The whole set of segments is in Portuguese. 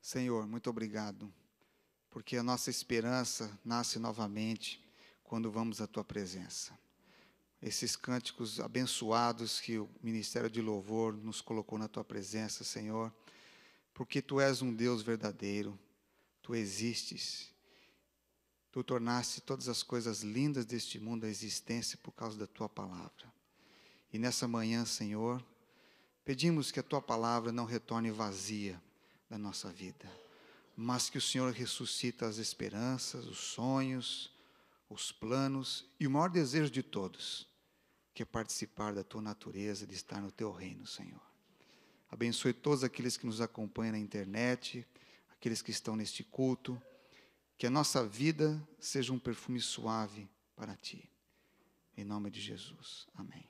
Senhor, muito obrigado, porque a nossa esperança nasce novamente quando vamos à Tua presença. Esses cânticos abençoados que o Ministério de Louvor nos colocou na Tua presença, Senhor, porque Tu és um Deus verdadeiro, Tu existes, Tu tornaste todas as coisas lindas deste mundo a existência por causa da Tua palavra. E nessa manhã, Senhor, pedimos que a Tua palavra não retorne vazia da nossa vida, mas que o Senhor ressuscita as esperanças, os sonhos, os planos e o maior desejo de todos, que é participar da Tua natureza, de estar no Teu reino, Senhor. Abençoe todos aqueles que nos acompanham na internet, aqueles que estão neste culto, que a nossa vida seja um perfume suave para Ti. Em nome de Jesus. Amém.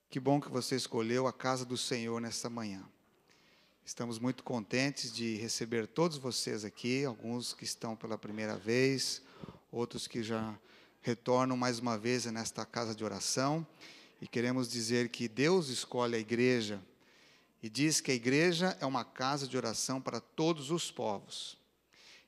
Que bom que você escolheu a casa do Senhor nesta manhã. Estamos muito contentes de receber todos vocês aqui, alguns que estão pela primeira vez, outros que já retornam mais uma vez nesta casa de oração. E queremos dizer que Deus escolhe a igreja e diz que a igreja é uma casa de oração para todos os povos.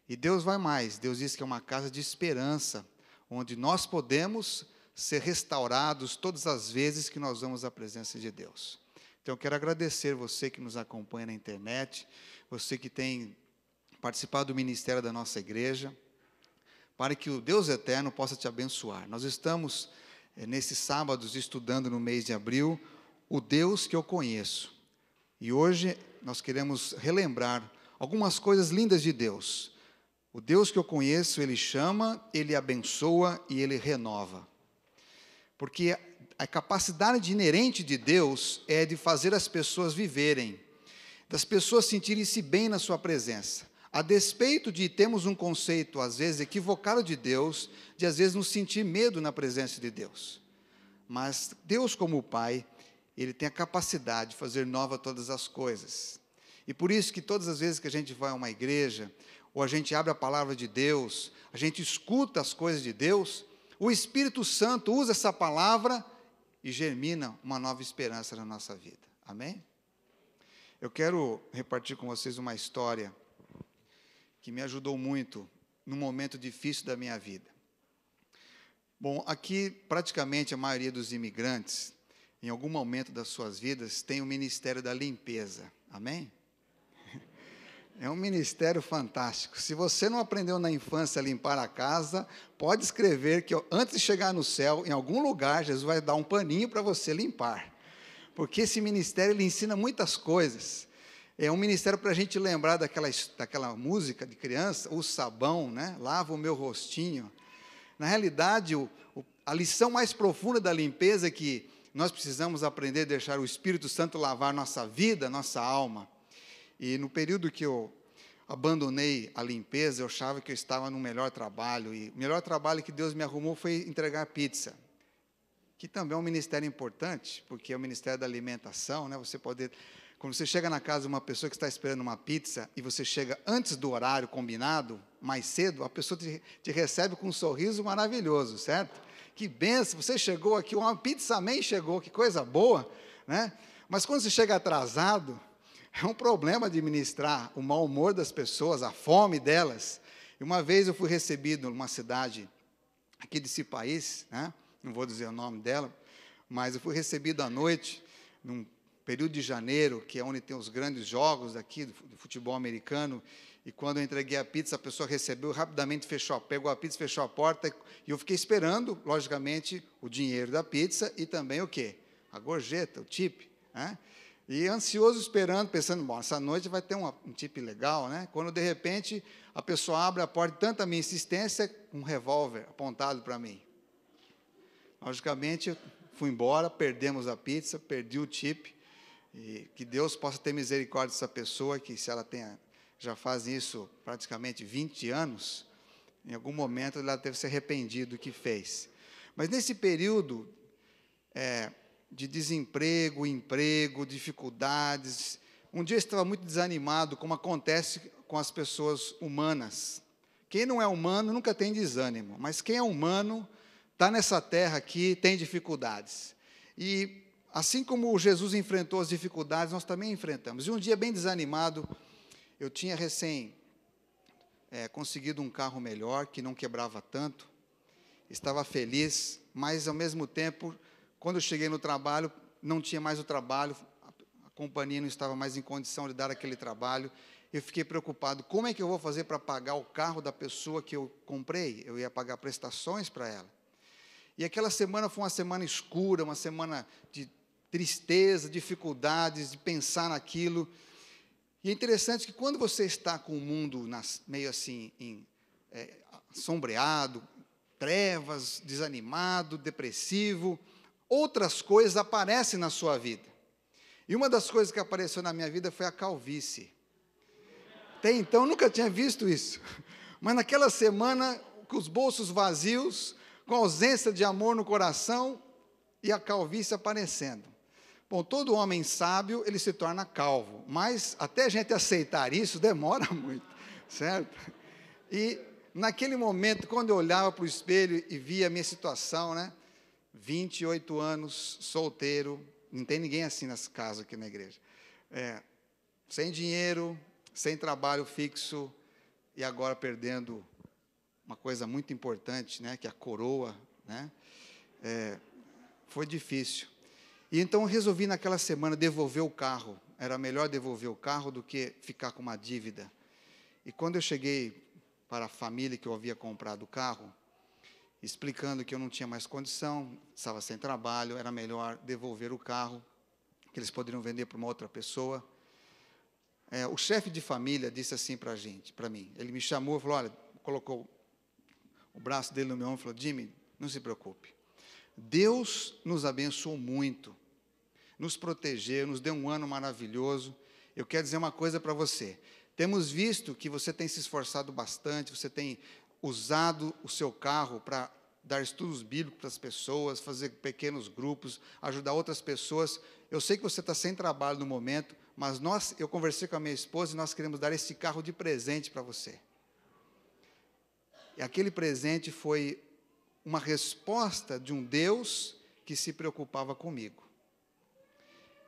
E Deus vai mais, Deus diz que é uma casa de esperança, onde nós podemos ser restaurados todas as vezes que nós vamos à presença de Deus. Então, eu quero agradecer você que nos acompanha na internet, você que tem participado do ministério da nossa igreja, para que o Deus eterno possa te abençoar. Nós estamos, nesses sábados, estudando no mês de abril, o Deus que eu conheço. E hoje nós queremos relembrar algumas coisas lindas de Deus. O Deus que eu conheço, Ele chama, Ele abençoa e Ele renova. Porque a capacidade inerente de Deus é de fazer as pessoas viverem, das pessoas sentirem-se bem na sua presença. A despeito de termos um conceito, às vezes, equivocado de Deus, de às vezes nos sentir medo na presença de Deus. Mas Deus, como o Pai, Ele tem a capacidade de fazer nova todas as coisas. E por isso que todas as vezes que a gente vai a uma igreja, ou a gente abre a palavra de Deus, a gente escuta as coisas de Deus, o Espírito Santo usa essa palavra e germina uma nova esperança na nossa vida. Amém? Eu quero repartir com vocês uma história que me ajudou muito num momento difícil da minha vida. Bom, aqui praticamente a maioria dos imigrantes, em algum momento das suas vidas, tem o ministério da limpeza. Amém? É um ministério fantástico. Se você não aprendeu na infância a limpar a casa, pode escrever que antes de chegar no céu, em algum lugar, Jesus vai dar um paninho para você limpar. Porque esse ministério, ele ensina muitas coisas. É um ministério para a gente lembrar daquela música de criança, o sabão, né? Lava o meu rostinho. Na realidade, a lição mais profunda da limpeza é que nós precisamos aprender a deixar o Espírito Santo lavar nossa vida, nossa alma. E no período que eu abandonei a limpeza, eu achava que eu estava no melhor trabalho. E o melhor trabalho que Deus me arrumou foi entregar pizza. Que também é um ministério importante, porque é o ministério da alimentação, né? Você poder, quando você chega na casa de uma pessoa que está esperando uma pizza, e você chega antes do horário combinado, mais cedo, a pessoa te recebe com um sorriso maravilhoso, certo? Que benção, você chegou aqui, uma pizza man chegou, que coisa boa, né? Mas quando você chega atrasado, é um problema administrar o mau humor das pessoas, a fome delas. E uma vez eu fui recebido numa cidade aqui desse país, né? Não vou dizer o nome dela, mas eu fui recebido à noite, num período de janeiro, que é onde tem os grandes jogos daqui, do futebol americano, e quando eu entreguei a pizza, a pessoa recebeu, rapidamente pegou a pizza, fechou a porta, e eu fiquei esperando, logicamente, o dinheiro da pizza e também o quê? A gorjeta, o tip, né? E ansioso esperando, pensando, bom, essa noite vai ter um tip legal, né? Quando, de repente, a pessoa abre a porta, tanta minha insistência, um revólver apontado para mim. Logicamente, eu fui embora, perdemos a pizza, perdi o tip, e que Deus possa ter misericórdia dessa pessoa, que se ela já faz isso praticamente 20 anos, em algum momento ela deve se arrependido do que fez. Mas nesse período de desemprego, emprego, dificuldades, um dia eu estava muito desanimado, como acontece com as pessoas humanas. Quem não é humano nunca tem desânimo, mas quem é humano, está nessa terra aqui, tem dificuldades. E assim como Jesus enfrentou as dificuldades, nós também enfrentamos. E um dia bem desanimado, Eu tinha recém conseguido um carro melhor, que não quebrava tanto, estava feliz, mas, ao mesmo tempo, quando eu cheguei no trabalho, não tinha mais o trabalho, a companhia não estava mais em condição de dar aquele trabalho. Eu fiquei preocupado, como é que eu vou fazer para pagar o carro da pessoa que eu comprei? Eu ia pagar prestações para ela. E aquela semana foi uma semana escura, uma semana de tristeza, dificuldades, de pensar naquilo. E é interessante que quando você está com o mundo meio assim, sombreado, trevas, desanimado, depressivo, outras coisas aparecem na sua vida. E uma das coisas que apareceu na minha vida foi a calvície. Até então, eu nunca tinha visto isso. Mas naquela semana, com os bolsos vazios, com ausência de amor no coração, e a calvície aparecendo. Bom, todo homem sábio, ele se torna calvo, mas até a gente aceitar isso, demora muito, certo? E naquele momento, quando eu olhava para o espelho e via a minha situação, 28 anos, solteiro, não tem ninguém assim nas casas aqui na igreja, sem dinheiro, sem trabalho fixo, e agora perdendo uma coisa muito importante, que é a coroa, foi difícil. E então eu resolvi naquela semana devolver o carro. Era melhor devolver o carro do que ficar com uma dívida. E quando eu cheguei para a família que eu havia comprado o carro, explicando que eu não tinha mais condição, estava sem trabalho, era melhor devolver o carro, que eles poderiam vender para uma outra pessoa. O chefe de família disse assim para mim, ele me chamou e falou, olha, colocou o braço dele no meu ombro e falou, Jimmy, não se preocupe, Deus nos abençoou muito, nos protegeu, nos deu um ano maravilhoso. Eu quero dizer uma coisa para você, temos visto que você tem se esforçado bastante, você tem usado o seu carro para dar estudos bíblicos para as pessoas, fazer pequenos grupos, ajudar outras pessoas. Eu sei que você está sem trabalho no momento, mas eu conversei com a minha esposa e nós queremos dar esse carro de presente para você. E aquele presente foi uma resposta de um Deus que se preocupava comigo.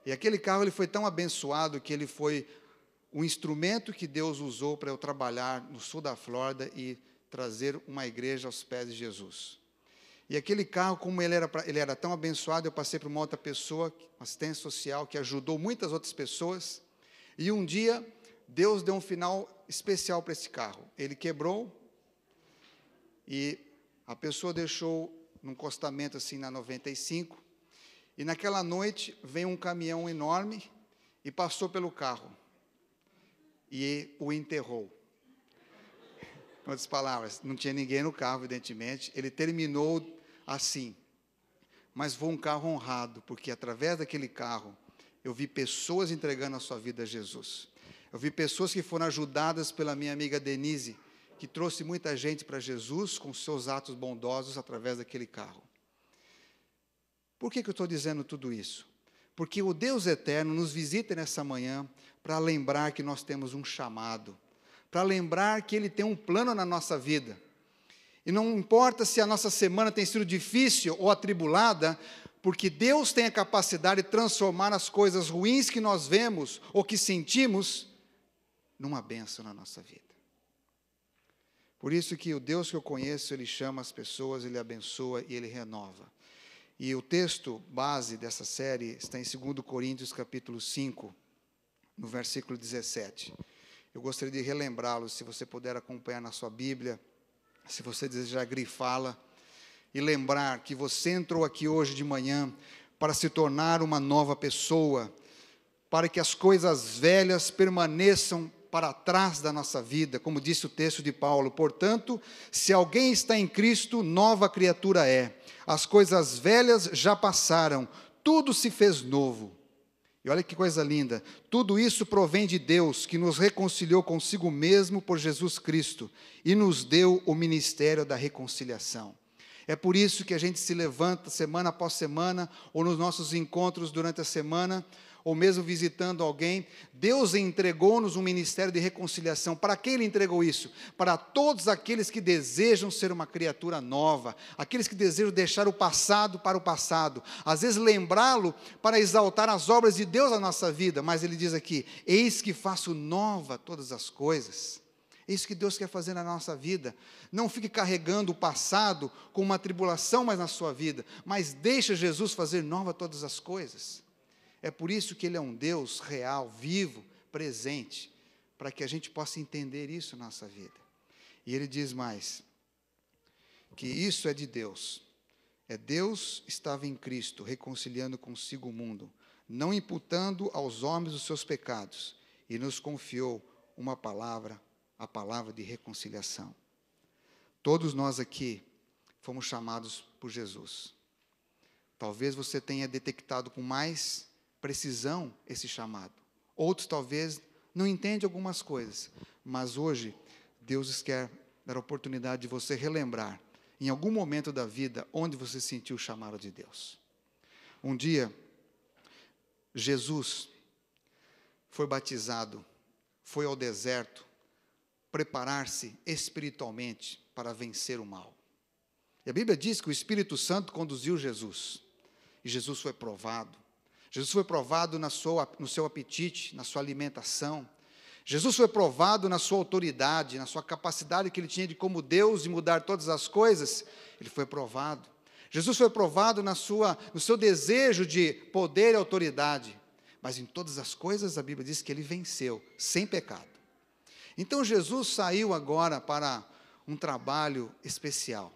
E aquele carro ele foi tão abençoado que ele foi um instrumento que Deus usou para eu trabalhar no sul da Flórida e trazer uma igreja aos pés de Jesus. E aquele carro, como ele era tão abençoado, eu passei para uma outra pessoa, assistente social, que ajudou muitas outras pessoas. E um dia, Deus deu um final especial para esse carro. Ele quebrou e a pessoa deixou num encostamento assim na 95. E naquela noite, veio um caminhão enorme e passou pelo carro. E o enterrou. Em outras palavras, não tinha ninguém no carro, evidentemente. Ele terminou assim. Mas foi um carro honrado, porque através daquele carro, eu vi pessoas entregando a sua vida a Jesus. Eu vi pessoas que foram ajudadas pela minha amiga Denise, que trouxe muita gente para Jesus com seus atos bondosos através daquele carro. Por que eu estou dizendo tudo isso? Porque o Deus eterno nos visita nessa manhã para lembrar que nós temos um chamado, para lembrar que Ele tem um plano na nossa vida. E não importa se a nossa semana tem sido difícil ou atribulada, porque Deus tem a capacidade de transformar as coisas ruins que nós vemos ou que sentimos numa bênção na nossa vida. Por isso que o Deus que eu conheço, Ele chama as pessoas, Ele abençoa e Ele renova. E o texto base dessa série está em 2 Coríntios, capítulo 5, no versículo 17. Eu gostaria de relembrá-lo, se você puder acompanhar na sua Bíblia, se você desejar grifá-la, e lembrar que você entrou aqui hoje de manhã para se tornar uma nova pessoa, para que as coisas velhas permaneçam para trás da nossa vida, como disse o texto de Paulo. Portanto, se alguém está em Cristo, nova criatura é. As coisas velhas já passaram, tudo se fez novo. E olha que coisa linda, tudo isso provém de Deus, que nos reconciliou consigo mesmo por Jesus Cristo, e nos deu o ministério da reconciliação. É por isso que a gente se levanta semana após semana, ou nos nossos encontros durante a semana, ou mesmo visitando alguém. Deus entregou-nos um ministério de reconciliação. Para quem Ele entregou isso? Para todos aqueles que desejam ser uma criatura nova, aqueles que desejam deixar o passado para o passado, às vezes lembrá-lo para exaltar as obras de Deus na nossa vida, mas Ele diz aqui, eis que faço nova todas as coisas. É isso que Deus quer fazer na nossa vida. Não fique carregando o passado com uma tribulação mais na sua vida, mas deixa Jesus fazer nova todas as coisas. É por isso que Ele é um Deus real, vivo, presente, para que a gente possa entender isso na nossa vida. E Ele diz mais, que isso é de Deus. Deus estava em Cristo, reconciliando consigo o mundo, não imputando aos homens os seus pecados, e nos confiou uma palavra, a palavra de reconciliação. Todos nós aqui fomos chamados por Jesus. Talvez você tenha detectado com mais precisão esse chamado. Outros talvez não entendem algumas coisas, mas hoje Deus quer dar a oportunidade de você relembrar, em algum momento da vida, onde você sentiu o chamado de Deus. Um dia, Jesus foi batizado, foi ao deserto, preparar-se espiritualmente para vencer o mal. E a Bíblia diz que o Espírito Santo conduziu Jesus, e Jesus foi provado. Jesus foi provado no seu apetite, na sua alimentação. Jesus foi provado na sua autoridade, na sua capacidade que Ele tinha de como Deus de mudar todas as coisas. Ele foi provado. Jesus foi provado no seu desejo de poder e autoridade. Mas em todas as coisas a Bíblia diz que Ele venceu, sem pecado. Então Jesus saiu agora para um trabalho especial,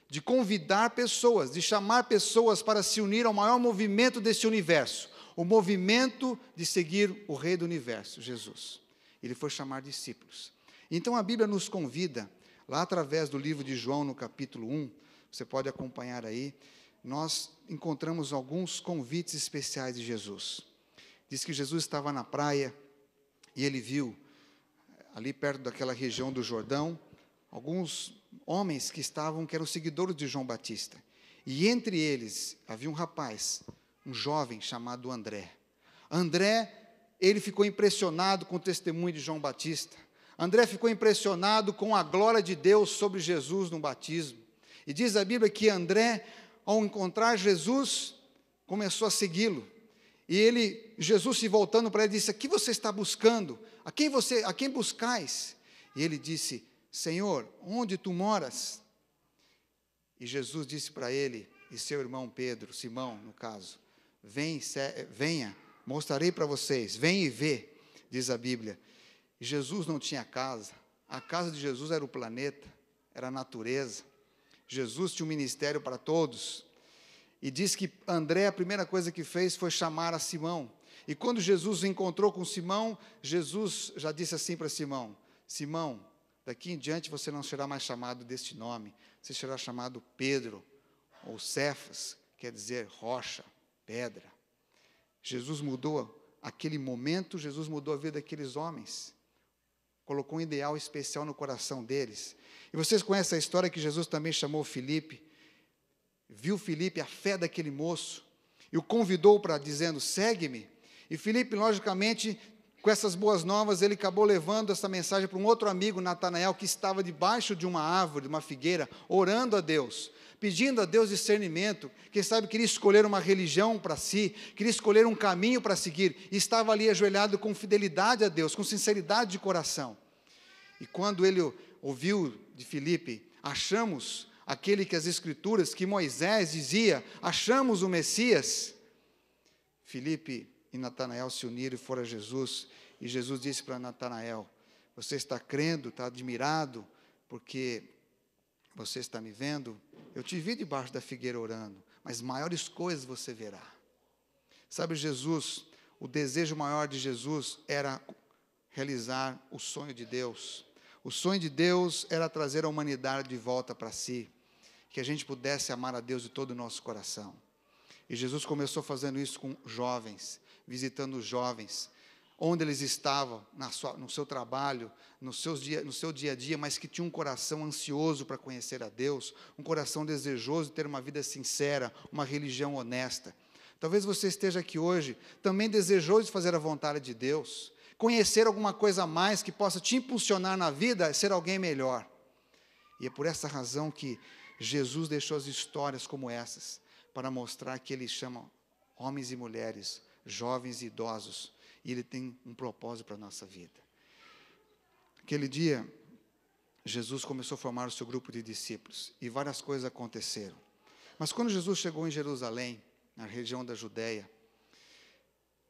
de convidar pessoas, de chamar pessoas para se unir ao maior movimento deste universo, o movimento de seguir o Rei do Universo, Jesus. Ele foi chamar discípulos. Então a Bíblia nos convida, lá através do livro de João, no capítulo 1, você pode acompanhar aí, nós encontramos alguns convites especiais de Jesus. Diz que Jesus estava na praia e Ele viu, ali perto daquela região do Jordão, alguns homens que eram seguidores de João Batista. E entre eles havia um rapaz, um jovem chamado André. André, ele ficou impressionado com o testemunho de João Batista. André ficou impressionado com a glória de Deus sobre Jesus no batismo. E diz a Bíblia que André, ao encontrar Jesus, começou a segui-lo. E Jesus se voltando para ele, disse, a que você está buscando? A quem buscais? E ele disse, Senhor, onde tu moras? E Jesus disse para ele, e seu irmão Pedro, Simão, no caso, venha, mostrarei para vocês, venha e vê, diz a Bíblia. E Jesus não tinha casa, a casa de Jesus era o planeta, era a natureza. Jesus tinha um ministério para todos. E diz que André, a primeira coisa que fez foi chamar a Simão. E quando Jesus encontrou com Simão, Jesus já disse assim para Simão, Simão, daqui em diante você não será mais chamado deste nome, você será chamado Pedro, ou Cefas, quer dizer rocha, pedra. Jesus mudou aquele momento, Jesus mudou a vida daqueles homens, colocou um ideal especial no coração deles. E vocês conhecem a história que Jesus também chamou Filipe, viu Filipe, a fé daquele moço, e o convidou para, dizendo, segue-me. E Filipe, logicamente, com essas boas novas, ele acabou levando essa mensagem para um outro amigo, Natanael, que estava debaixo de uma árvore, de uma figueira, orando a Deus, pedindo a Deus discernimento, quem sabe queria escolher uma religião para si, queria escolher um caminho para seguir, e estava ali ajoelhado com fidelidade a Deus, com sinceridade de coração. E quando ele ouviu de Filipe, achamos aquele que as Escrituras, que Moisés dizia, achamos o Messias. Filipe e Natanael se uniram e foram a Jesus, e Jesus disse para Natanael, você está crendo, está admirado, porque você está me vendo? Eu te vi debaixo da figueira orando, mas maiores coisas você verá. Sabe, Jesus, o desejo maior de Jesus era realizar o sonho de Deus. O sonho de Deus era trazer a humanidade de volta para si, que a gente pudesse amar a Deus de todo o nosso coração. E Jesus começou fazendo isso com jovens, visitando os jovens, onde eles estavam, no seu trabalho, no seu dia a dia, mas que tinham um coração ansioso para conhecer a Deus, um coração desejoso de ter uma vida sincera, uma religião honesta. Talvez você esteja aqui hoje também desejoso de fazer a vontade de Deus, conhecer alguma coisa a mais que possa te impulsionar na vida a ser alguém melhor. E é por essa razão que Jesus deixou as histórias como essas, para mostrar que Ele chama homens e mulheres, jovens e idosos, e Ele tem um propósito para a nossa vida. Aquele dia, Jesus começou a formar o seu grupo de discípulos, e várias coisas aconteceram. Mas quando Jesus chegou em Jerusalém, na região da Judéia,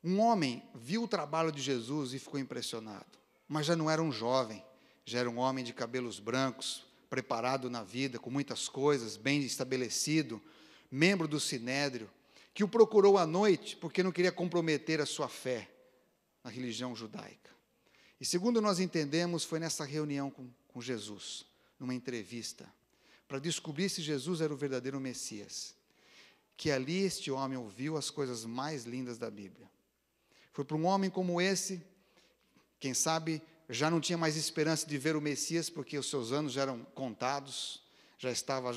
um homem viu o trabalho de Jesus e ficou impressionado. Mas já não era um jovem, já era um homem de cabelos brancos, preparado na vida, com muitas coisas, bem estabelecido, membro do Sinédrio, que o procurou à noite, porque não queria comprometer a sua fé na religião judaica. E segundo nós entendemos, foi nessa reunião com Jesus, numa entrevista, para descobrir se Jesus era o verdadeiro Messias, que ali este homem ouviu as coisas mais lindas da Bíblia. Foi para um homem como esse, quem sabe já não tinha mais esperança de ver o Messias, porque os seus anos já eram contados, já estava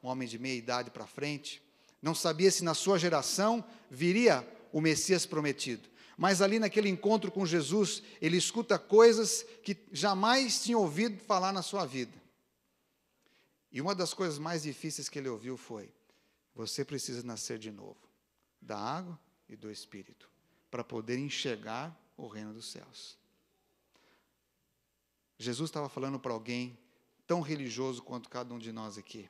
um homem de meia idade para frente, não sabia se na sua geração viria o Messias prometido. Mas ali naquele encontro com Jesus, ele escuta coisas que jamais tinha ouvido falar na sua vida. E uma das coisas mais difíceis que ele ouviu foi: você precisa nascer de novo, da água e do Espírito, para poder enxergar o reino dos céus. Jesus estava falando para alguém tão religioso quanto cada um de nós aqui.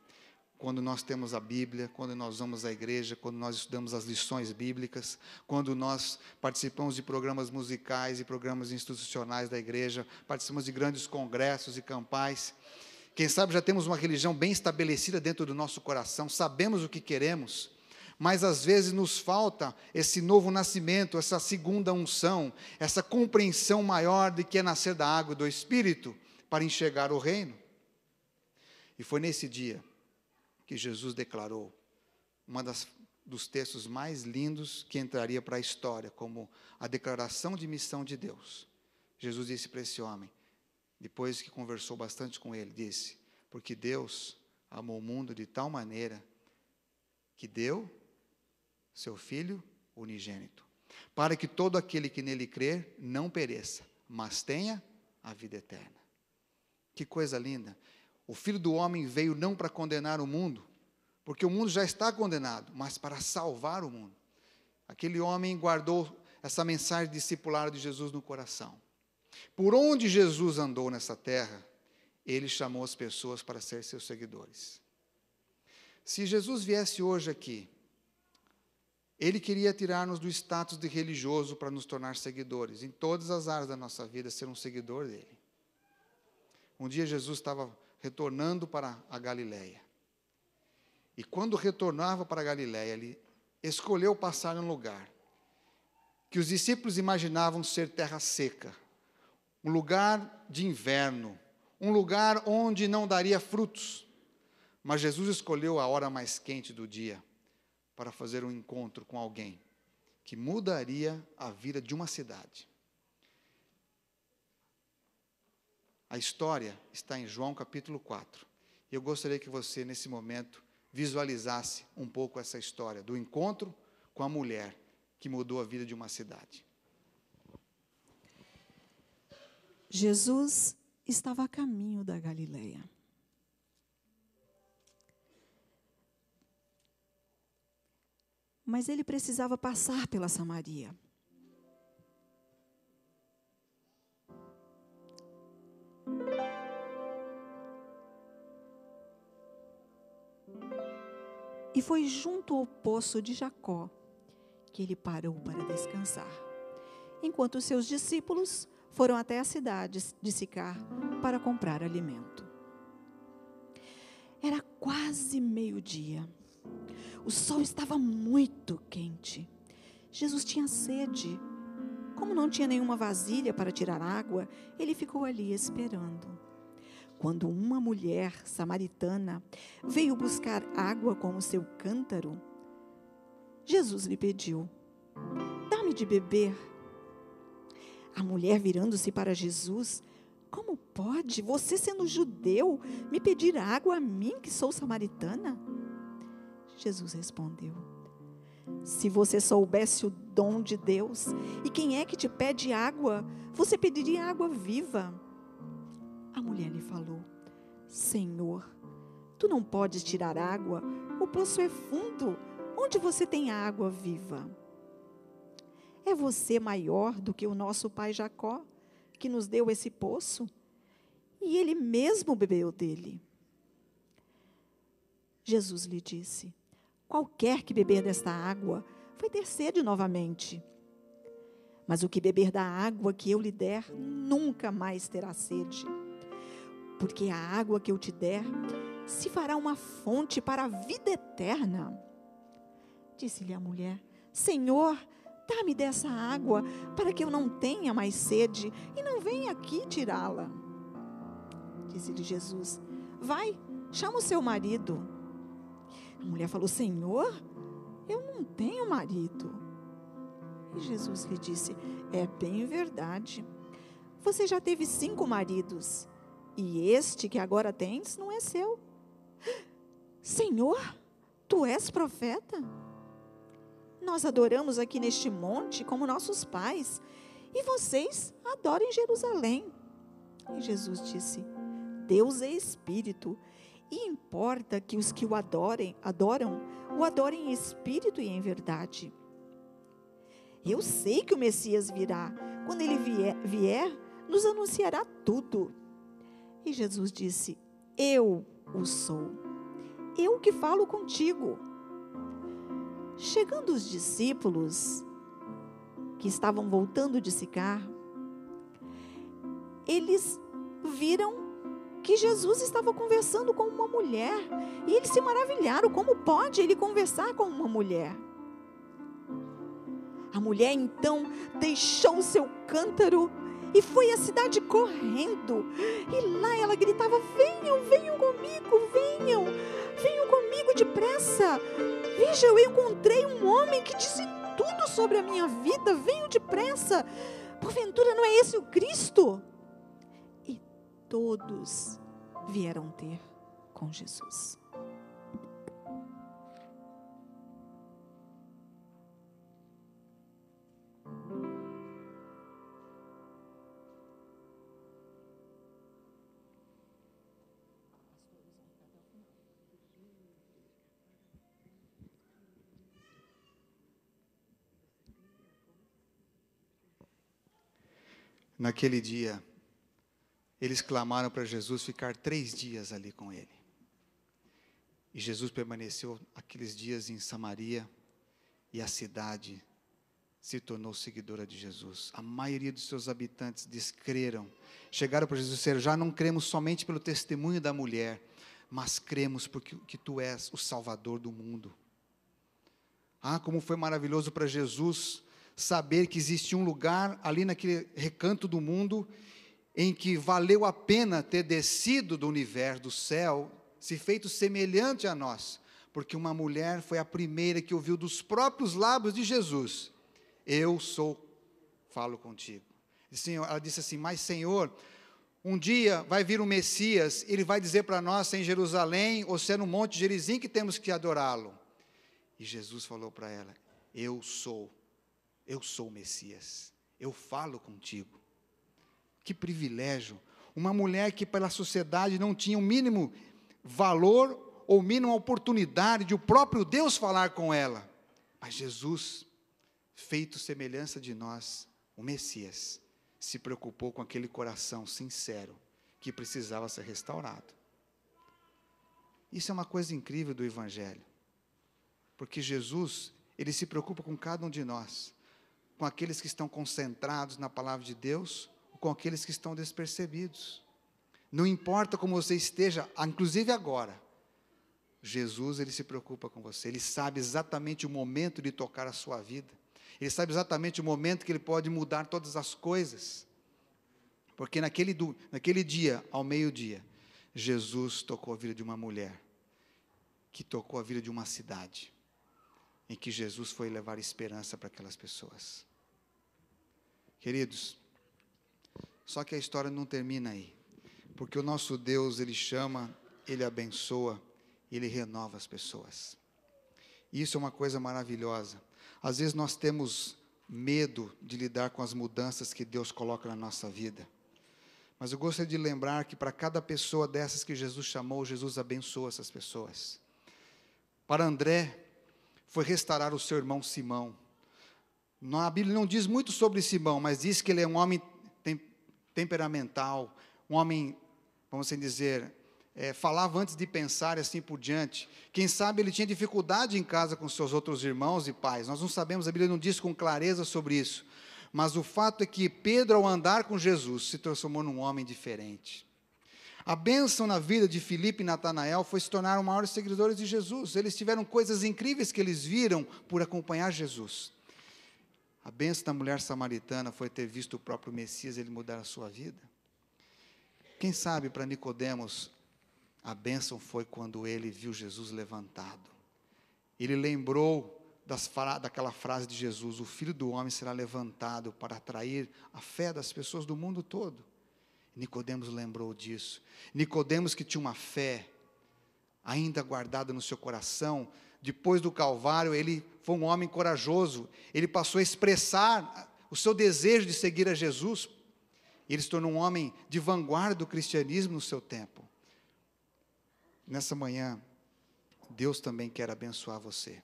Quando nós temos a Bíblia, quando nós vamos à igreja, quando nós estudamos as lições bíblicas, quando nós participamos de programas musicais e programas institucionais da igreja, participamos de grandes congressos e campais, quem sabe já temos uma religião bem estabelecida dentro do nosso coração, sabemos o que queremos, mas às vezes nos falta esse novo nascimento, essa segunda unção, essa compreensão maior de que é nascer da água e do Espírito para enxergar o reino. E foi nesse dia que Jesus declarou dos textos mais lindos que entraria para a história, como a declaração de missão de Deus. Jesus disse para esse homem, depois que conversou bastante com ele, disse: porque Deus amou o mundo de tal maneira que deu seu Filho unigênito, para que todo aquele que nele crer não pereça, mas tenha a vida eterna. Que coisa linda! O Filho do Homem veio não para condenar o mundo, porque o mundo já está condenado, mas para salvar o mundo. Aquele homem guardou essa mensagem discipular de Jesus no coração. Por onde Jesus andou nessa terra, ele chamou as pessoas para ser seus seguidores. Se Jesus viesse hoje aqui, ele queria tirar-nos do status de religioso para nos tornar seguidores, em todas as áreas da nossa vida, ser um seguidor dele. Um dia Jesus estava retornando para a Galileia. E quando retornava para a Galileia, ele escolheu passar em um lugar que os discípulos imaginavam ser terra seca, um lugar de inverno, um lugar onde não daria frutos. Mas Jesus escolheu a hora mais quente do dia para fazer um encontro com alguém que mudaria a vida de uma cidade. A história está em João capítulo 4. E eu gostaria que você, nesse momento, visualizasse um pouco essa história do encontro com a mulher que mudou a vida de uma cidade. Jesus estava a caminho da Galileia. Mas ele precisava passar pela Samaria. E foi junto ao poço de Jacó que ele parou para descansar, enquanto seus discípulos foram até a cidade de Sicar para comprar alimento. Era quase meio-dia. O sol estava muito quente. Jesus tinha sede. Como não tinha nenhuma vasilha para tirar água, ele ficou ali esperando. Quando uma mulher samaritana veio buscar água com o seu cântaro, Jesus lhe pediu: dá-me de beber. A mulher, virando-se para Jesus: como pode, você sendo judeu, me pedir água a mim, que sou samaritana? Jesus respondeu: se você soubesse o dom de Deus, e quem é que te pede água, você pediria água viva. A mulher lhe falou: Senhor, tu não podes tirar água, o poço é fundo, onde você tem água viva? É você maior do que o nosso pai Jacó, que nos deu esse poço? E ele mesmo bebeu dele. Jesus lhe disse: qualquer que beber desta água vai ter sede novamente. Mas o que beber da água que eu lhe der, nunca mais terá sede. Porque a água que eu te der se fará uma fonte para a vida eterna. Disse-lhe a mulher: Senhor, dá-me dessa água, para que eu não tenha mais sede e não venha aqui tirá-la. Disse-lhe Jesus: vai, chama o seu marido. A mulher falou: Senhor, eu não tenho marido. E Jesus lhe disse: é bem verdade. Você já teve 5 maridos, e este que agora tens não é seu. Senhor, tu és profeta? Nós adoramos aqui neste monte como nossos pais, e vocês adoram em Jerusalém. E Jesus disse: Deus é Espírito, e importa que os que o adoram em espírito e em verdade. Eu sei que o Messias virá. Quando ele vier, nos anunciará tudo. E Jesus disse: eu o sou. Eu que falo contigo. Chegando os discípulos, que estavam voltando de Sicar, eles viram que Jesus estava conversando com uma mulher, e eles se maravilharam: como pode ele conversar com uma mulher? A mulher então deixou o seu cântaro e foi à cidade correndo, e lá ela gritava: venham, venham comigo, venham comigo depressa, veja, eu encontrei um homem que disse tudo sobre a minha vida, venham depressa, porventura não é esse o Cristo? Todos vieram ter com Jesus. Naquele dia, eles clamaram para Jesus ficar 3 dias ali com ele. E Jesus permaneceu aqueles dias em Samaria, e a cidade se tornou seguidora de Jesus. A maioria dos seus habitantes descreram. Chegaram para Jesus e disseram: já não cremos somente pelo testemunho da mulher, mas cremos porque que tu és o Salvador do mundo. Ah, como foi maravilhoso para Jesus saber que existia um lugar ali naquele recanto do mundo em que valeu a pena ter descido do universo, do céu, se feito semelhante a nós, porque uma mulher foi a primeira que ouviu dos próprios lábios de Jesus: eu falo contigo. Ela disse assim: mas Senhor, um dia vai vir o Messias, ele vai dizer para nós se é em Jerusalém ou se é no Monte Gerizim que temos que adorá-lo. E Jesus falou para ela: eu sou o Messias, eu falo contigo. Que privilégio, uma mulher que pela sociedade não tinha o mínimo valor ou mínima oportunidade de o próprio Deus falar com ela, mas Jesus, feito semelhança de nós, o Messias, se preocupou com aquele coração sincero, que precisava ser restaurado. Isso é uma coisa incrível do Evangelho, porque Jesus, ele se preocupa com cada um de nós, com aqueles que estão concentrados na palavra de Deus, ou com aqueles que estão despercebidos. Não importa como você esteja, inclusive agora, Jesus, ele se preocupa com você, ele sabe exatamente o momento de tocar a sua vida, ele sabe exatamente o momento que ele pode mudar todas as coisas, porque naquele dia, ao meio-dia, Jesus tocou a vida de uma mulher, que tocou a vida de uma cidade, em que Jesus foi levar esperança para aquelas pessoas. Queridos, Só que a história não termina aí, porque o nosso Deus, Ele chama, Ele abençoa, Ele renova as pessoas. Isso é uma coisa maravilhosa. Às vezes nós temos medo de lidar com as mudanças que Deus coloca na nossa vida. Mas eu gostaria de lembrar que para cada pessoa dessas que Jesus chamou, Jesus abençoou essas pessoas. Para André, foi restaurar o seu irmão Simão. A Bíblia não diz muito sobre Simão, mas diz que ele é um homem temperamental, um homem, vamos assim dizer, falava antes de pensar e assim por diante. Quem sabe ele tinha dificuldade em casa com seus outros irmãos e pais. Nós não sabemos, a Bíblia não diz com clareza sobre isso. Mas o fato é que Pedro, ao andar com Jesus, se transformou num homem diferente. A bênção na vida de Filipe e Natanael foi se tornar os maiores seguidores de Jesus. Eles tiveram coisas incríveis que eles viram por acompanhar Jesus. A bênção da mulher samaritana foi ter visto o próprio Messias, ele mudar a sua vida. Quem sabe para Nicodemos, a bênção foi quando ele viu Jesus levantado. Ele lembrou daquela frase de Jesus: o Filho do Homem será levantado para atrair a fé das pessoas do mundo todo. Nicodemos lembrou disso. Nicodemos, que tinha uma fé ainda guardada no seu coração, depois do Calvário, ele foi um homem corajoso. Ele passou a expressar o seu desejo de seguir a Jesus. Ele se tornou um homem de vanguarda do cristianismo no seu tempo. Nessa manhã, Deus também quer abençoar você,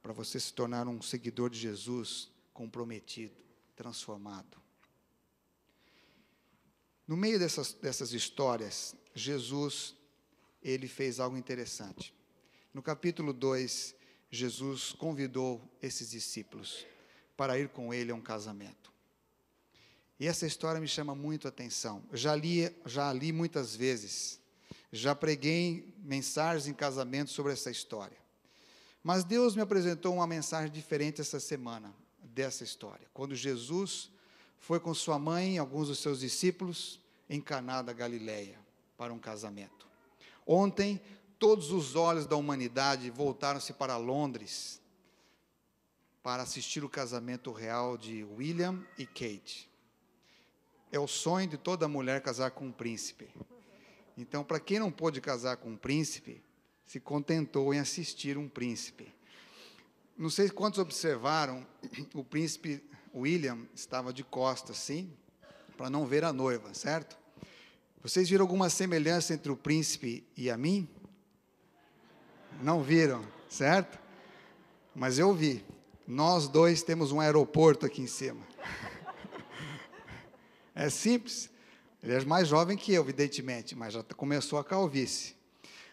para você se tornar um seguidor de Jesus comprometido, transformado. No meio dessas histórias, Jesus, ele fez algo interessante. No capítulo 2, Jesus convidou esses discípulos para ir com ele a um casamento. E essa história me chama muito a atenção. Eu já li muitas vezes, já preguei mensagens em casamento sobre essa história. Mas Deus me apresentou uma mensagem diferente essa semana, dessa história. Quando Jesus foi com sua mãe e alguns dos seus discípulos em Caná da Galileia para um casamento. Ontem, todos os olhos da humanidade voltaram-se para Londres para assistir o casamento real de William e Kate. É o sonho de toda mulher casar com um príncipe. Então, para quem não pôde casar com um príncipe, se contentou em assistir um príncipe. Não sei quantos observaram, o príncipe William estava de costas, assim, para não ver a noiva, certo? Vocês viram alguma semelhança entre o príncipe e a mim? Não viram, certo? Mas eu vi. Nós dois temos um aeroporto aqui em cima. É simples. Ele é mais jovem que eu, evidentemente, mas já começou a calvície.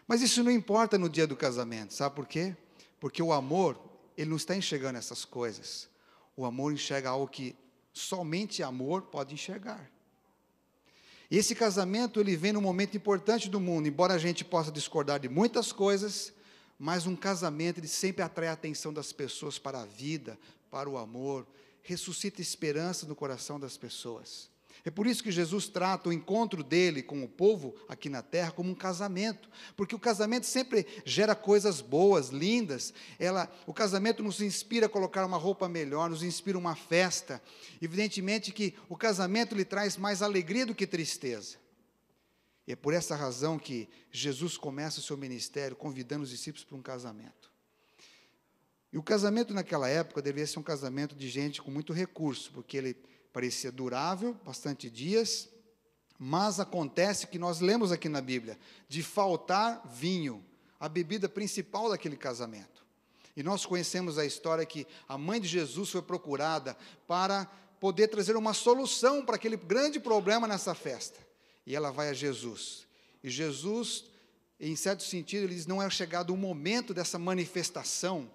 Mas isso não importa no dia do casamento, sabe por quê? Porque o amor, ele não está enxergando essas coisas. O amor enxerga algo que somente amor pode enxergar. E esse casamento, ele vem num momento importante do mundo, embora a gente possa discordar de muitas coisas, mas um casamento, ele sempre atrai a atenção das pessoas para a vida, para o amor, ressuscita esperança no coração das pessoas. É por isso que Jesus trata o encontro dele com o povo aqui na terra como um casamento, porque o casamento sempre gera coisas boas, lindas. O casamento nos inspira a colocar uma roupa melhor, nos inspira uma festa. Evidentemente que o casamento lhe traz mais alegria do que tristeza. E é por essa razão que Jesus começa o seu ministério convidando os discípulos para um casamento. E o casamento naquela época devia ser um casamento de gente com muito recurso, porque ele parecia durável, bastante dias, mas acontece que nós lemos aqui na Bíblia, de faltar vinho, a bebida principal daquele casamento. E nós conhecemos a história que a mãe de Jesus foi procurada para poder trazer uma solução para aquele grande problema nessa festa. E ela vai a Jesus. E Jesus, em certo sentido, ele diz, não é chegado o momento dessa manifestação,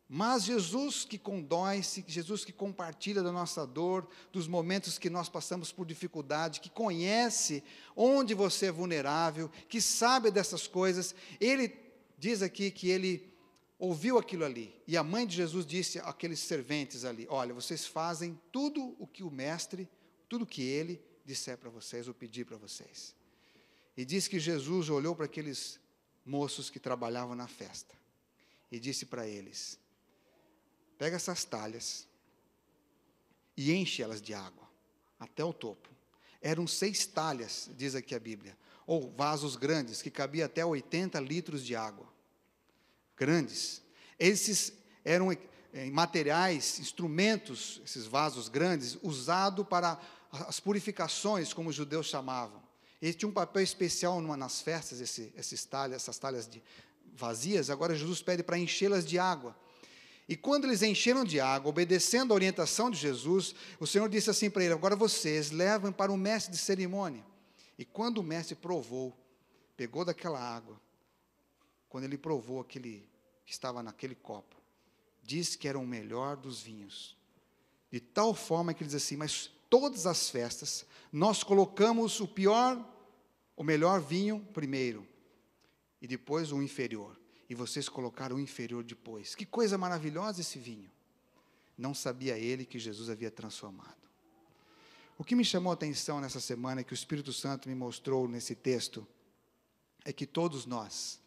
mas Jesus que condói-se, Jesus que compartilha da nossa dor, dos momentos que nós passamos por dificuldade, que conhece onde você é vulnerável, que sabe dessas coisas, ele diz aqui que ele ouviu aquilo ali, e a mãe de Jesus disse àqueles serventes ali, olha, vocês fazem tudo o que o mestre, tudo o que ele disser para vocês, ou pedir para vocês. E diz que Jesus olhou para aqueles moços que trabalhavam na festa, e disse para eles, pega essas talhas e enche elas de água, até o topo. eram 6 talhas, diz aqui a Bíblia, ou vasos grandes, que cabia até 80 litros de água. Grandes. Esses eram materiais, instrumentos, esses vasos grandes, usados para as purificações, como os judeus chamavam. Eles tinham um papel especial nas festas, essas talhas vazias. Agora Jesus pede para enchê-las de água. E quando eles encheram de água, obedecendo a orientação de Jesus, o Senhor disse assim para ele: agora vocês levam para o mestre de cerimônia. E quando o mestre provou, pegou daquela água, quando ele provou aquele que estava naquele copo, disse que era o melhor dos vinhos. De tal forma que ele diz assim: mas todas as festas, nós colocamos o melhor vinho primeiro, e depois o inferior. E vocês colocaram o inferior depois. Que coisa maravilhosa esse vinho. Não sabia ele que Jesus havia transformado. O que me chamou a atenção nessa semana, que o Espírito Santo me mostrou nesse texto, é que todos nós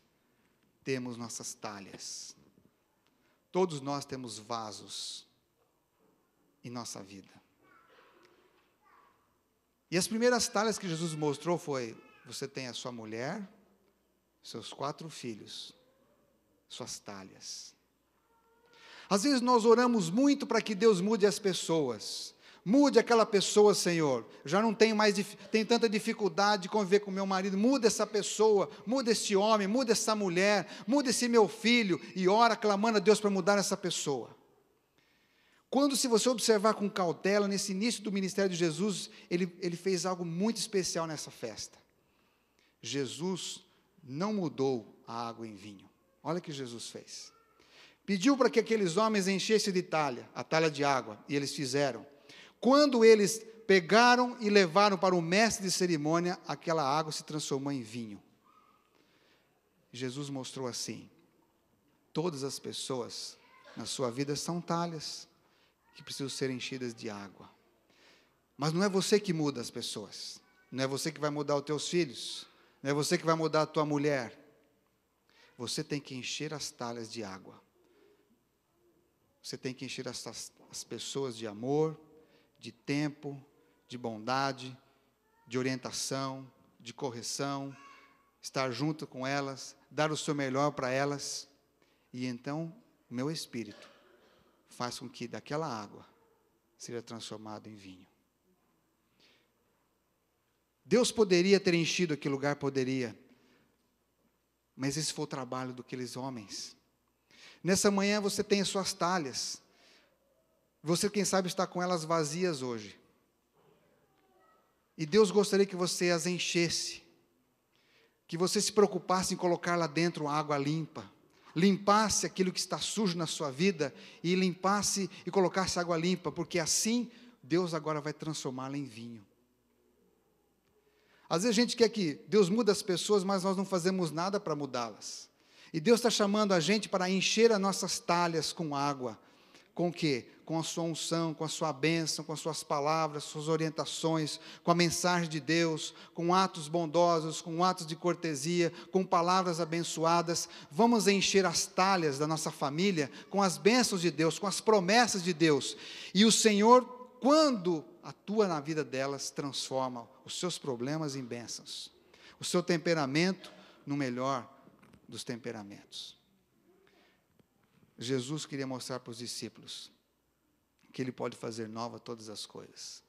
temos nossas talhas. Todos nós temos vasos em nossa vida. E as primeiras talhas que Jesus mostrou foi: você tem a sua mulher, seus 4 filhos, suas talhas. Às vezes nós oramos muito para que Deus mude as pessoas. Mude aquela pessoa, Senhor. Já não tenho tanta dificuldade de conviver com meu marido. Muda essa pessoa, muda esse homem, muda essa mulher, muda esse meu filho. E ora clamando a Deus para mudar essa pessoa. Quando, se você observar com cautela, nesse início do ministério de Jesus, ele fez algo muito especial nessa festa. Jesus não mudou a água em vinho. Olha o que Jesus fez. Pediu para que aqueles homens enchessem a talha de água, e eles fizeram. Quando eles pegaram e levaram para o mestre de cerimônia, aquela água se transformou em vinho. Jesus mostrou assim: todas as pessoas na sua vida são talhas que precisam ser enchidas de água. Mas não é você que muda as pessoas, não é você que vai mudar os teus filhos, não é você que vai mudar a tua mulher. Você tem que encher as talhas de água. Você tem que encher as pessoas de amor, de tempo, de bondade, de orientação, de correção, estar junto com elas, dar o seu melhor para elas. E então, o meu espírito faz com que daquela água seja transformado em vinho. Deus poderia ter enchido aquele lugar, poderia. Mas esse foi o trabalho daqueles homens. Nessa manhã você tem as suas talhas. Você, quem sabe, está com elas vazias hoje. E Deus gostaria que você as enchesse. Que você se preocupasse em colocar lá dentro água limpa. Limpasse aquilo que está sujo na sua vida. E limpasse e colocasse água limpa. Porque assim Deus agora vai transformá-la em vinho. Às vezes a gente quer que Deus mude as pessoas, mas nós não fazemos nada para mudá-las. E Deus está chamando a gente para encher as nossas talhas com água. Com o quê? Com a sua unção, com a sua bênção, com as suas palavras, suas orientações, com a mensagem de Deus, com atos bondosos, com atos de cortesia, com palavras abençoadas. Vamos encher as talhas da nossa família com as bênçãos de Deus, com as promessas de Deus. E o Senhor, quando atua na vida delas, transforma os seus problemas em bênçãos, o seu temperamento no melhor dos temperamentos. Jesus queria mostrar para os discípulos que Ele pode fazer nova todas as coisas,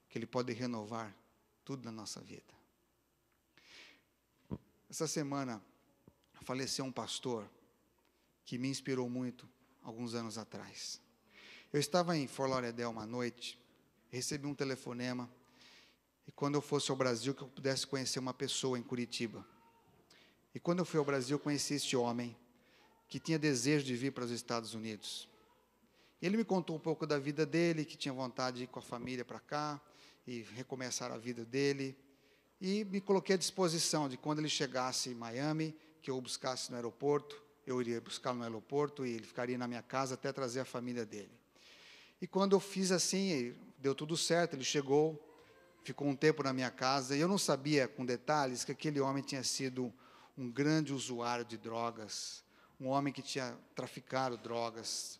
que Ele pode renovar tudo na nossa vida. Essa semana faleceu um pastor que me inspirou muito alguns anos atrás. Eu estava em Fort Lauderdale uma noite, recebi um telefonema, e quando eu fosse ao Brasil, que eu pudesse conhecer uma pessoa em Curitiba. E quando eu fui ao Brasil, eu conheci este homem, que tinha desejo de vir para os Estados Unidos. Ele me contou um pouco da vida dele, que tinha vontade de ir com a família para cá, e recomeçar a vida dele, e me coloquei à disposição de quando ele chegasse em Miami, que eu o buscasse no aeroporto, eu iria buscá-lo no aeroporto, e ele ficaria na minha casa até trazer a família dele. E quando eu fiz assim, deu tudo certo, ele chegou, ficou um tempo na minha casa, e eu não sabia com detalhes que aquele homem tinha sido um grande usuário de drogas, um homem que tinha traficado drogas.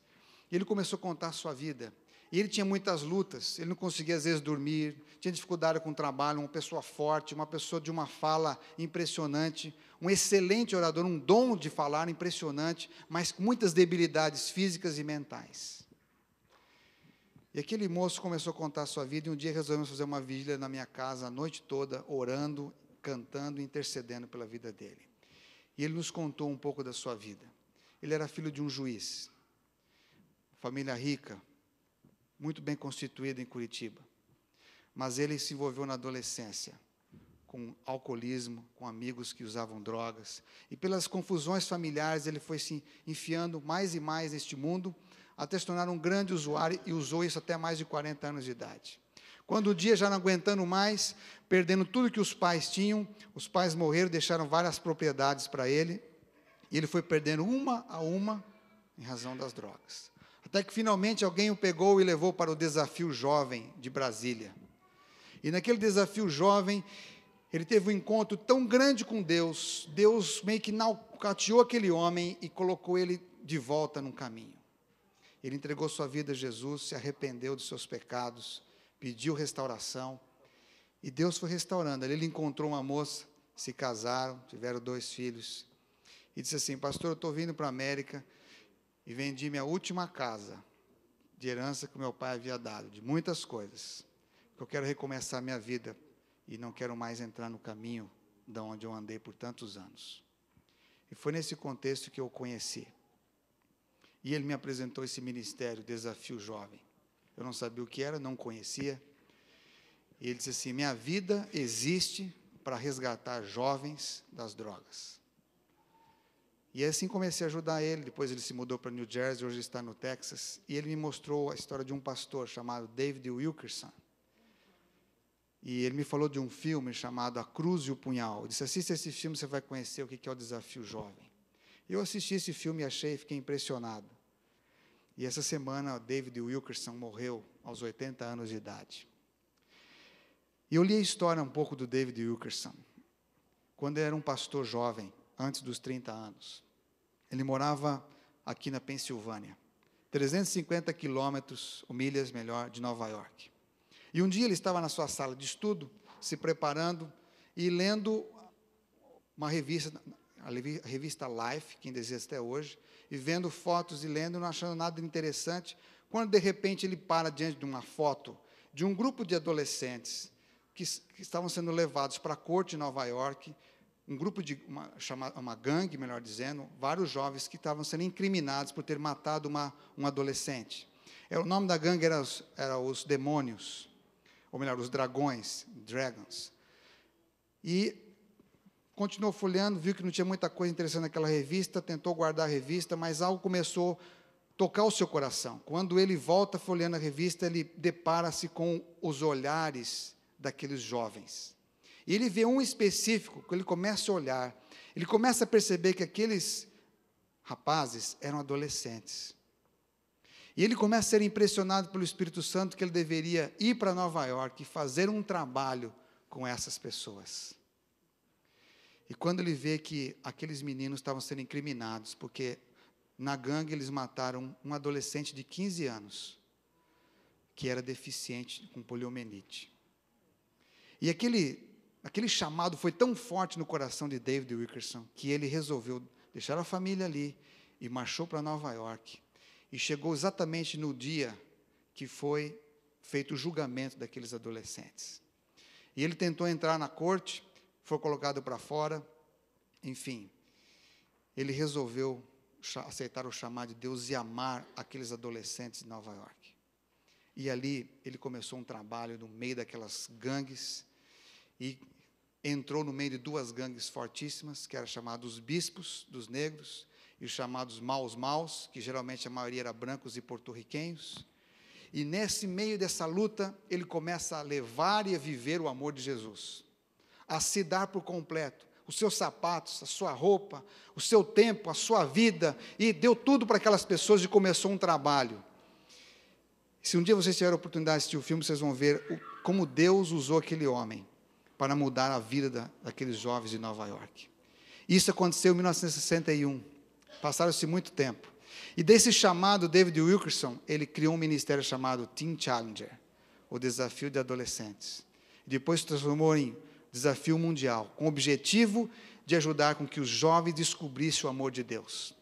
E ele começou a contar a sua vida. E ele tinha muitas lutas, ele não conseguia às vezes dormir, tinha dificuldade com o trabalho, uma pessoa forte, uma pessoa de uma fala impressionante, um excelente orador, um dom de falar impressionante, mas com muitas debilidades físicas e mentais. E aquele moço começou a contar a sua vida, e um dia resolvemos fazer uma vigília na minha casa, a noite toda, orando, cantando, intercedendo pela vida dele. E ele nos contou um pouco da sua vida. Ele era filho de um juiz, família rica, muito bem constituída em Curitiba. Mas ele se envolveu na adolescência, com alcoolismo, com amigos que usavam drogas. E pelas confusões familiares, ele foi se enfiando mais e mais neste mundo, até se tornar um grande usuário, e usou isso até mais de 40 anos de idade. Quando um dia, já não aguentando mais, perdendo tudo que os pais tinham, os pais morreram, deixaram várias propriedades para ele, e ele foi perdendo uma a uma, em razão das drogas. Até que, finalmente, alguém o pegou e levou para o Desafio Jovem de Brasília. E naquele Desafio Jovem, ele teve um encontro tão grande com Deus, Deus meio que nocauteou aquele homem e colocou ele de volta num caminho. Ele entregou sua vida a Jesus, se arrependeu dos seus pecados, pediu restauração, e Deus foi restaurando. Ali ele encontrou uma moça, se casaram, tiveram 2 filhos, e disse assim: pastor, eu estou vindo para a América, e vendi minha última casa, de herança que meu pai havia dado, de muitas coisas, porque eu quero recomeçar minha vida, e não quero mais entrar no caminho de onde eu andei por tantos anos. E foi nesse contexto que eu o conheci. E ele me apresentou esse ministério, Desafio Jovem. Eu não sabia o que era, não conhecia. E ele disse assim: minha vida existe para resgatar jovens das drogas. E assim comecei a ajudar ele. Depois ele se mudou para New Jersey, hoje está no Texas. E ele me mostrou a história de um pastor chamado David Wilkerson. E ele me falou de um filme chamado A Cruz e o Punhal. Ele disse: assista esse filme, você vai conhecer o que é o Desafio Jovem. Eu assisti esse filme e achei, fiquei impressionado. E essa semana, David Wilkerson morreu aos 80 anos de idade. E eu li a história um pouco do David Wilkerson. Quando ele era um pastor jovem, antes dos 30 anos. Ele morava aqui na Pensilvânia, 350 quilômetros, ou milhas melhor, de Nova York. E um dia ele estava na sua sala de estudo, se preparando e lendo uma revista, a revista Life, que ainda existe até hoje, e vendo fotos e lendo, não achando nada interessante, quando de repente ele para diante de uma foto de um grupo de adolescentes que estavam sendo levados para a corte de Nova York, um grupo de uma gangue, melhor dizendo, vários jovens que estavam sendo incriminados por ter matado um adolescente. O nome da gangue era os Demônios, ou melhor, os Dragões, Dragons. E continuou folheando, viu que não tinha muita coisa interessante naquela revista, tentou guardar a revista, mas algo começou a tocar o seu coração. Quando ele volta folheando a revista, ele depara-se com os olhares daqueles jovens. E ele vê um específico, que ele começa a olhar, ele começa a perceber que aqueles rapazes eram adolescentes. E ele começa a ser impressionado pelo Espírito Santo que ele deveria ir para Nova York e fazer um trabalho com essas pessoas. E quando ele vê que aqueles meninos estavam sendo incriminados, porque na gangue eles mataram um adolescente de 15 anos, que era deficiente com poliomielite. E aquele chamado foi tão forte no coração de David Wilkerson, que ele resolveu deixar a família ali e marchou para Nova York. E chegou exatamente no dia que foi feito o julgamento daqueles adolescentes. E ele tentou entrar na corte, foi colocado para fora, enfim. Ele resolveu aceitar o chamado de Deus e amar aqueles adolescentes de Nova York. E ali ele começou um trabalho no meio daquelas gangues, e entrou no meio de 2 gangues fortíssimas, que eram chamados bispos dos negros, e os chamados maus, que geralmente a maioria era brancos e porto-riquenhos. E nesse meio dessa luta, ele começa a levar e a viver o amor de Jesus, a se dar por completo, os seus sapatos, a sua roupa, o seu tempo, a sua vida, e deu tudo para aquelas pessoas e começou um trabalho. Se um dia vocês tiverem a oportunidade de assistir o filme, vocês vão ver como Deus usou aquele homem para mudar a vida daqueles jovens de Nova York. Isso aconteceu em 1961, passaram-se muito tempo. E desse chamado, David Wilkerson, ele criou um ministério chamado Teen Challenger, o desafio de adolescentes. Depois se transformou em desafio mundial, com o objetivo de ajudar com que os jovens descobrissem o amor de Deus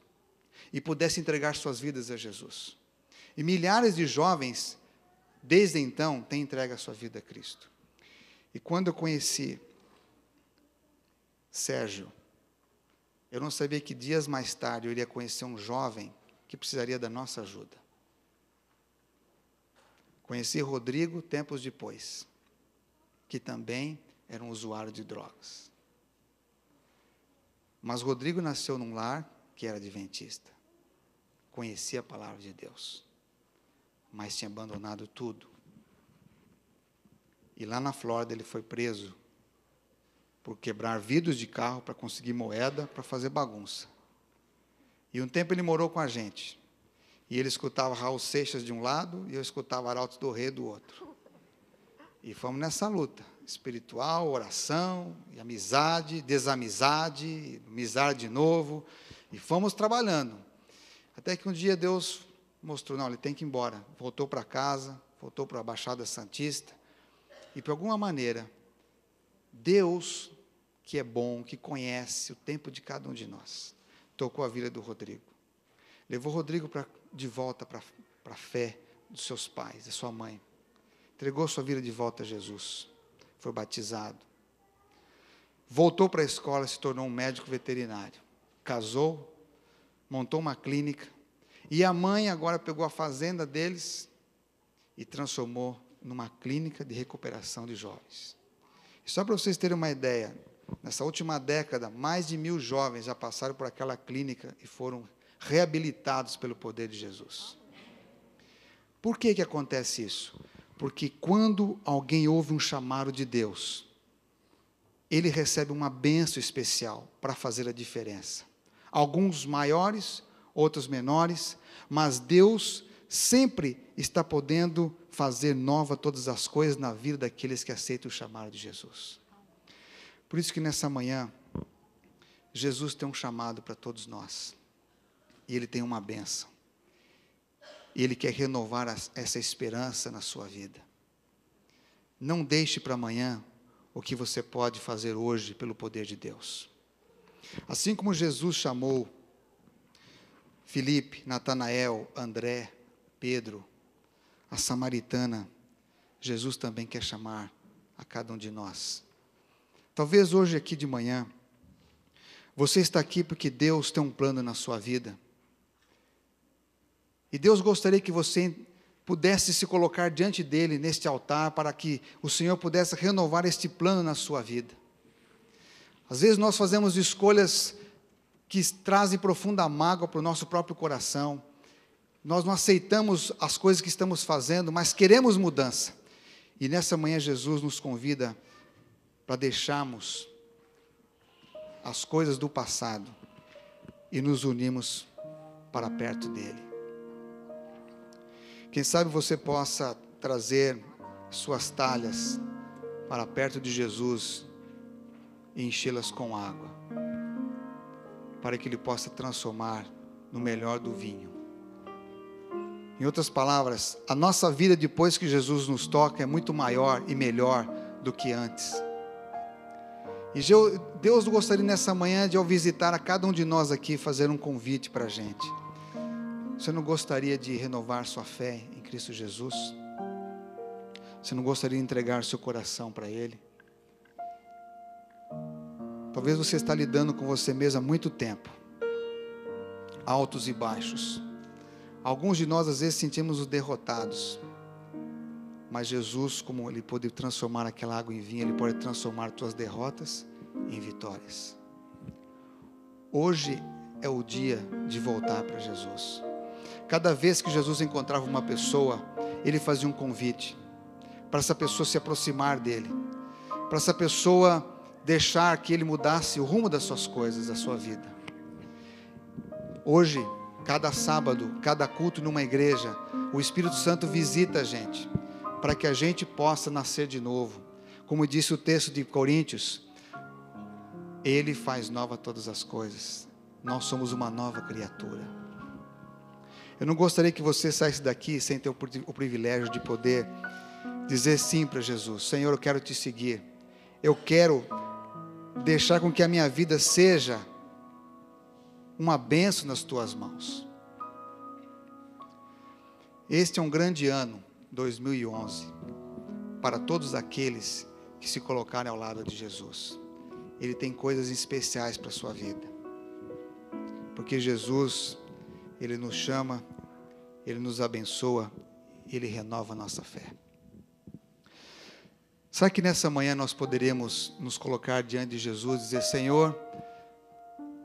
e pudessem entregar suas vidas a Jesus. E milhares de jovens, desde então, têm entregue a sua vida a Cristo. E quando eu conheci Sérgio, eu não sabia que dias mais tarde eu iria conhecer um jovem que precisaria da nossa ajuda. Conheci Rodrigo tempos depois, que também era um usuário de drogas. Mas Rodrigo nasceu num lar que era adventista. Conhecia a palavra de Deus, mas tinha abandonado tudo. E lá na Flórida ele foi preso por quebrar vidros de carro para conseguir moeda, para fazer bagunça. E um tempo ele morou com a gente. E ele escutava Raul Seixas de um lado, e eu escutava Arautos do Rei do outro. E fomos nessa luta espiritual, oração, e amizade, desamizade, amizade de novo. E fomos trabalhando. Até que um dia Deus mostrou, não, ele tem que ir embora. Voltou para casa, voltou para a Baixada Santista. E, por alguma maneira, Deus, que é bom, que conhece o tempo de cada um de nós, tocou a vida do Rodrigo. Levou o Rodrigo de volta para a fé dos seus pais, da sua mãe. Entregou sua vida de volta a Jesus. Foi batizado. Voltou para a escola, se tornou um médico veterinário. Casou, montou uma clínica. E a mãe agora pegou a fazenda deles e transformou numa clínica de recuperação de jovens. E só para vocês terem uma ideia, nessa última década, mais de 1.000 jovens já passaram por aquela clínica e foram reabilitados pelo poder de Jesus. Por que que acontece isso? Porque quando alguém ouve um chamado de Deus, ele recebe uma bênção especial para fazer a diferença. Alguns maiores, outros menores, mas Deus sempre está podendo fazer nova todas as coisas na vida daqueles que aceitam o chamado de Jesus. Por isso que nessa manhã, Jesus tem um chamado para todos nós. E Ele tem uma bênção. E Ele quer renovar essa esperança na sua vida. Não deixe para amanhã o que você pode fazer hoje pelo poder de Deus. Assim como Jesus chamou Filipe, Natanael, André, Pedro, a samaritana, Jesus também quer chamar a cada um de nós. Talvez hoje aqui de manhã, você está aqui porque Deus tem um plano na sua vida. E Deus gostaria que você pudesse se colocar diante dEle, neste altar, para que o Senhor pudesse renovar este plano na sua vida. Às vezes nós fazemos escolhas que trazem profunda mágoa para o nosso próprio coração. Nós não aceitamos as coisas que estamos fazendo, mas queremos mudança. E nessa manhã Jesus nos convida para deixarmos as coisas do passado e nos unirmos para perto dEle. Quem sabe você possa trazer suas talhas para perto de Jesus e enchê-las com água, para que Ele possa transformar no melhor do vinho. Em outras palavras, a nossa vida depois que Jesus nos toca é muito maior e melhor do que antes. E Deus gostaria nessa manhã de, ao visitar a cada um de nós aqui, fazer um convite para a gente. Você não gostaria de renovar sua fé em Cristo Jesus? Você não gostaria de entregar seu coração para Ele? Talvez você está lidando com você mesmo há muito tempo. Altos e baixos. Alguns de nós às vezes sentimos-nos derrotados. Mas Jesus, como Ele pode transformar aquela água em vinho, Ele pode transformar tuas derrotas em vitórias. Hoje é o dia de voltar para Jesus. Cada vez que Jesus encontrava uma pessoa, Ele fazia um convite para essa pessoa se aproximar dEle, para essa pessoa deixar que Ele mudasse o rumo das suas coisas, da sua vida. Hoje, cada sábado, cada culto numa igreja, o Espírito Santo visita a gente, para que a gente possa nascer de novo. Como disse o texto de Coríntios, Ele faz nova todas as coisas. Nós somos uma nova criatura. Eu não gostaria que você saísse daqui sem ter o privilégio de poder dizer sim para Jesus. Senhor, eu quero te seguir. Eu quero deixar com que a minha vida seja uma bênção nas tuas mãos. Este é um grande ano, 2011, para todos aqueles que se colocarem ao lado de Jesus. Ele tem coisas especiais para a sua vida. Porque Jesus, Ele nos chama, Ele nos abençoa, Ele renova a nossa fé. Será que nessa manhã nós poderíamos nos colocar diante de Jesus e dizer: Senhor,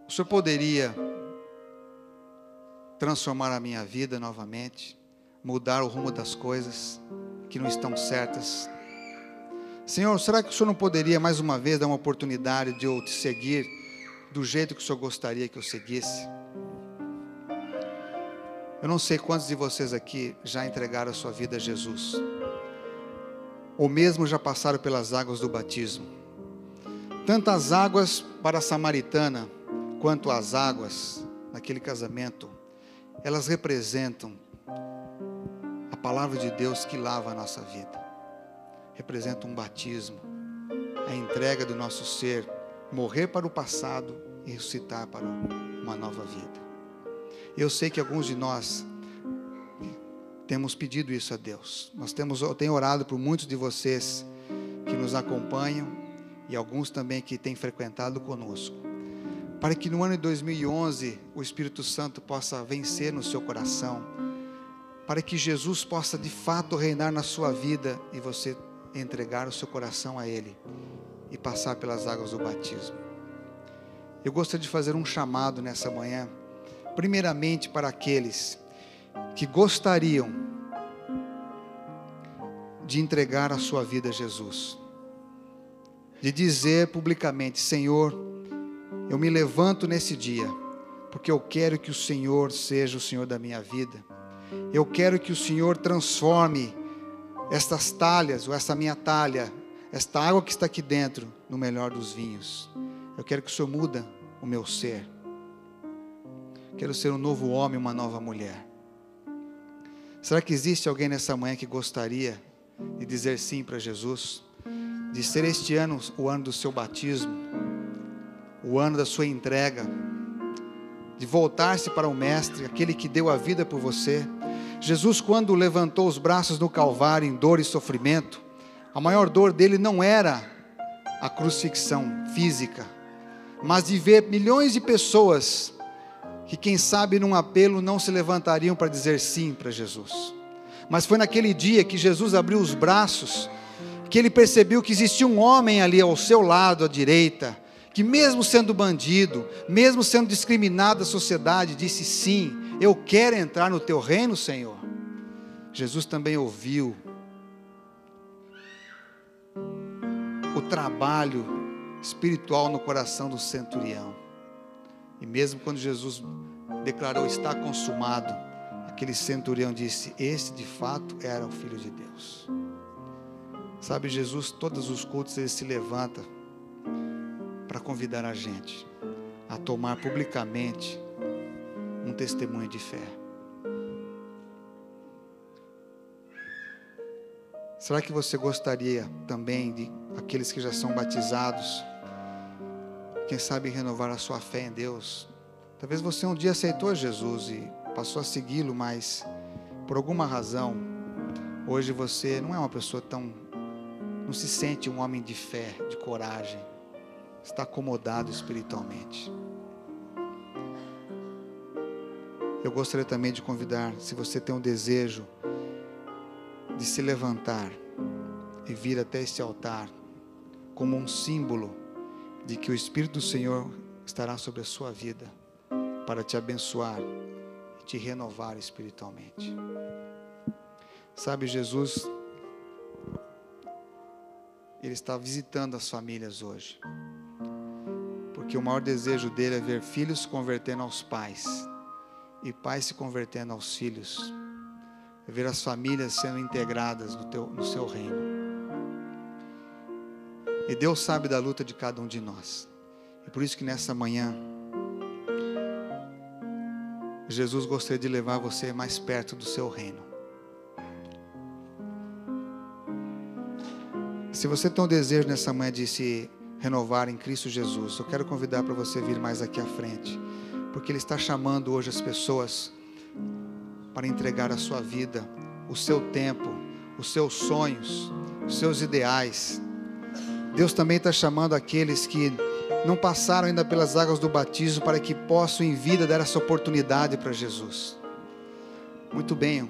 o Senhor poderia transformar a minha vida novamente, mudar o rumo das coisas que não estão certas? Senhor, será que o Senhor não poderia mais uma vez dar uma oportunidade de eu te seguir do jeito que o Senhor gostaria que eu seguisse? Eu não sei quantos de vocês aqui já entregaram a sua vida a Jesus, ou mesmo já passaram pelas águas do batismo. Tanto as águas para a samaritana, quanto as águas naquele casamento, elas representam a palavra de Deus que lava a nossa vida. Representa um batismo, a entrega do nosso ser, morrer para o passado e ressuscitar para uma nova vida. Eu sei que alguns de nós temos pedido isso a Deus. Eu tenho orado por muitos de vocês que nos acompanham e alguns também que têm frequentado conosco, para que no ano de 2011 o Espírito Santo possa vencer no seu coração, para que Jesus possa de fato reinar na sua vida e você entregar o seu coração a Ele e passar pelas águas do batismo. Eu gostaria de fazer um chamado nessa manhã, primeiramente para aqueles que gostariam de entregar a sua vida a Jesus, de dizer publicamente: Senhor, eu me levanto nesse dia, porque eu quero que o Senhor seja o Senhor da minha vida. Eu quero que o Senhor transforme estas talhas, ou essa minha talha, esta água que está aqui dentro, no melhor dos vinhos. Eu quero que o Senhor muda o meu ser. Quero ser um novo homem, uma nova mulher. Será que existe alguém nessa manhã que gostaria de dizer sim para Jesus? De ser este ano o ano do seu batismo, o ano da sua entrega, de voltar-se para o Mestre, aquele que deu a vida por você. Jesus, quando levantou os braços no Calvário em dor e sofrimento, a maior dor dele não era a crucifixão física, mas de ver milhões de pessoas que, quem sabe, num apelo não se levantariam para dizer sim para Jesus. Mas foi naquele dia que Jesus abriu os braços, que ele percebeu que existia um homem ali ao seu lado, à direita, que mesmo sendo bandido, mesmo sendo discriminado da sociedade, disse: sim, eu quero entrar no teu reino, Senhor. Jesus também ouviu o trabalho espiritual no coração do centurião. E mesmo quando Jesus declarou: está consumado, aquele centurião disse: este de fato era o Filho de Deus. Sabe, Jesus, todos os cultos, ele se levanta para convidar a gente a tomar publicamente um testemunho de fé. Será que você gostaria também de aqueles que já são batizados, quem sabe renovar a sua fé em Deus? Talvez você um dia aceitou Jesus e passou a segui-lo, mas por alguma razão hoje você não é uma pessoa não se sente um homem de fé, de coragem, está acomodado espiritualmente. Eu gostaria também de convidar, se você tem um desejo de se levantar e vir até este altar como um símbolo de que o Espírito do Senhor estará sobre a sua vida para te abençoar e te renovar espiritualmente. Sabe, Jesus, Ele está visitando as famílias hoje, porque o maior desejo dele é ver filhos se convertendo aos pais e pais se convertendo aos filhos, é ver as famílias sendo integradas no seu reino. E Deus sabe da luta de cada um de nós. E por isso que nessa manhã Jesus gostaria de levar você mais perto do seu reino. Se você tem um desejo nessa manhã de se renovar em Cristo Jesus, eu quero convidar para você vir mais aqui à frente, porque Ele está chamando hoje as pessoas para entregar a sua vida, o seu tempo, os seus sonhos, os seus ideais. Deus também está chamando aqueles que não passaram ainda pelas águas do batismo, para que possam em vida dar essa oportunidade para Jesus. Muito bem,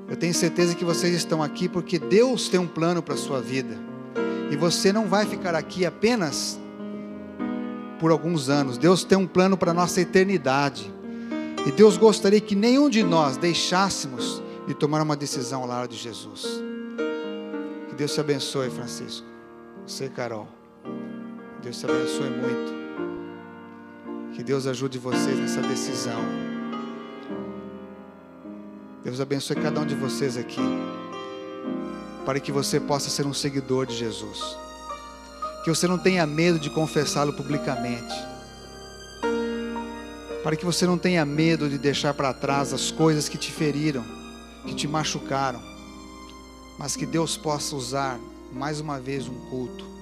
eu tenho certeza que vocês estão aqui porque Deus tem um plano para a sua vida, e você não vai ficar aqui apenas por alguns anos. Deus tem um plano para a nossa eternidade, e Deus gostaria que nenhum de nós deixássemos de tomar uma decisão ao lado de Jesus. Que Deus te abençoe, Francisco, você, Carol. Deus te abençoe muito. Que Deus ajude vocês nessa decisão. Deus abençoe cada um de vocês aqui, para que você possa ser um seguidor de Jesus. Que você não tenha medo de confessá-lo publicamente. Para que você não tenha medo de deixar para trás as coisas que te feriram, que te machucaram. Mas que Deus possa usar mais uma vez um culto,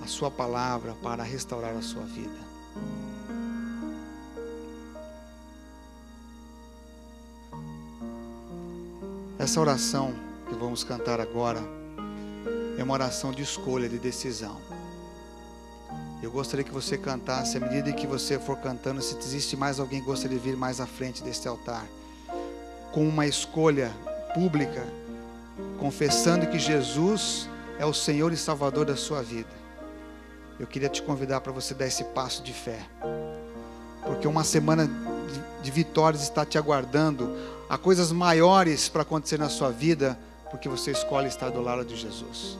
a sua palavra, para restaurar a sua vida. Essa oração que vamos cantar agora é uma oração de escolha, de decisão. Eu gostaria que você cantasse, à medida que você for cantando, se existe mais alguém que gostaria de vir mais à frente deste altar, com uma escolha pública, confessando que Jesus é o Senhor e Salvador da sua vida. Eu queria te convidar para você dar esse passo de fé, porque uma semana de vitórias está te aguardando. Há coisas maiores para acontecer na sua vida, porque você escolhe estar do lado de Jesus.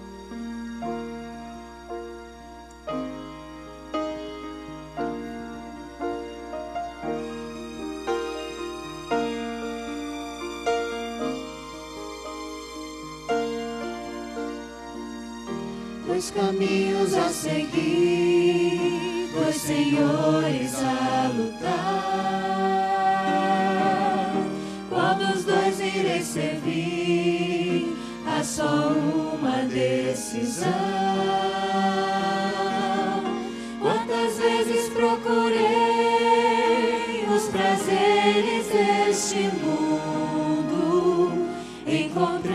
Dois caminhos a seguir, dois senhores a lutar. Qual dos dois irei servir? Há só uma decisão. Quantas vezes procurei os prazeres deste mundo, encontrei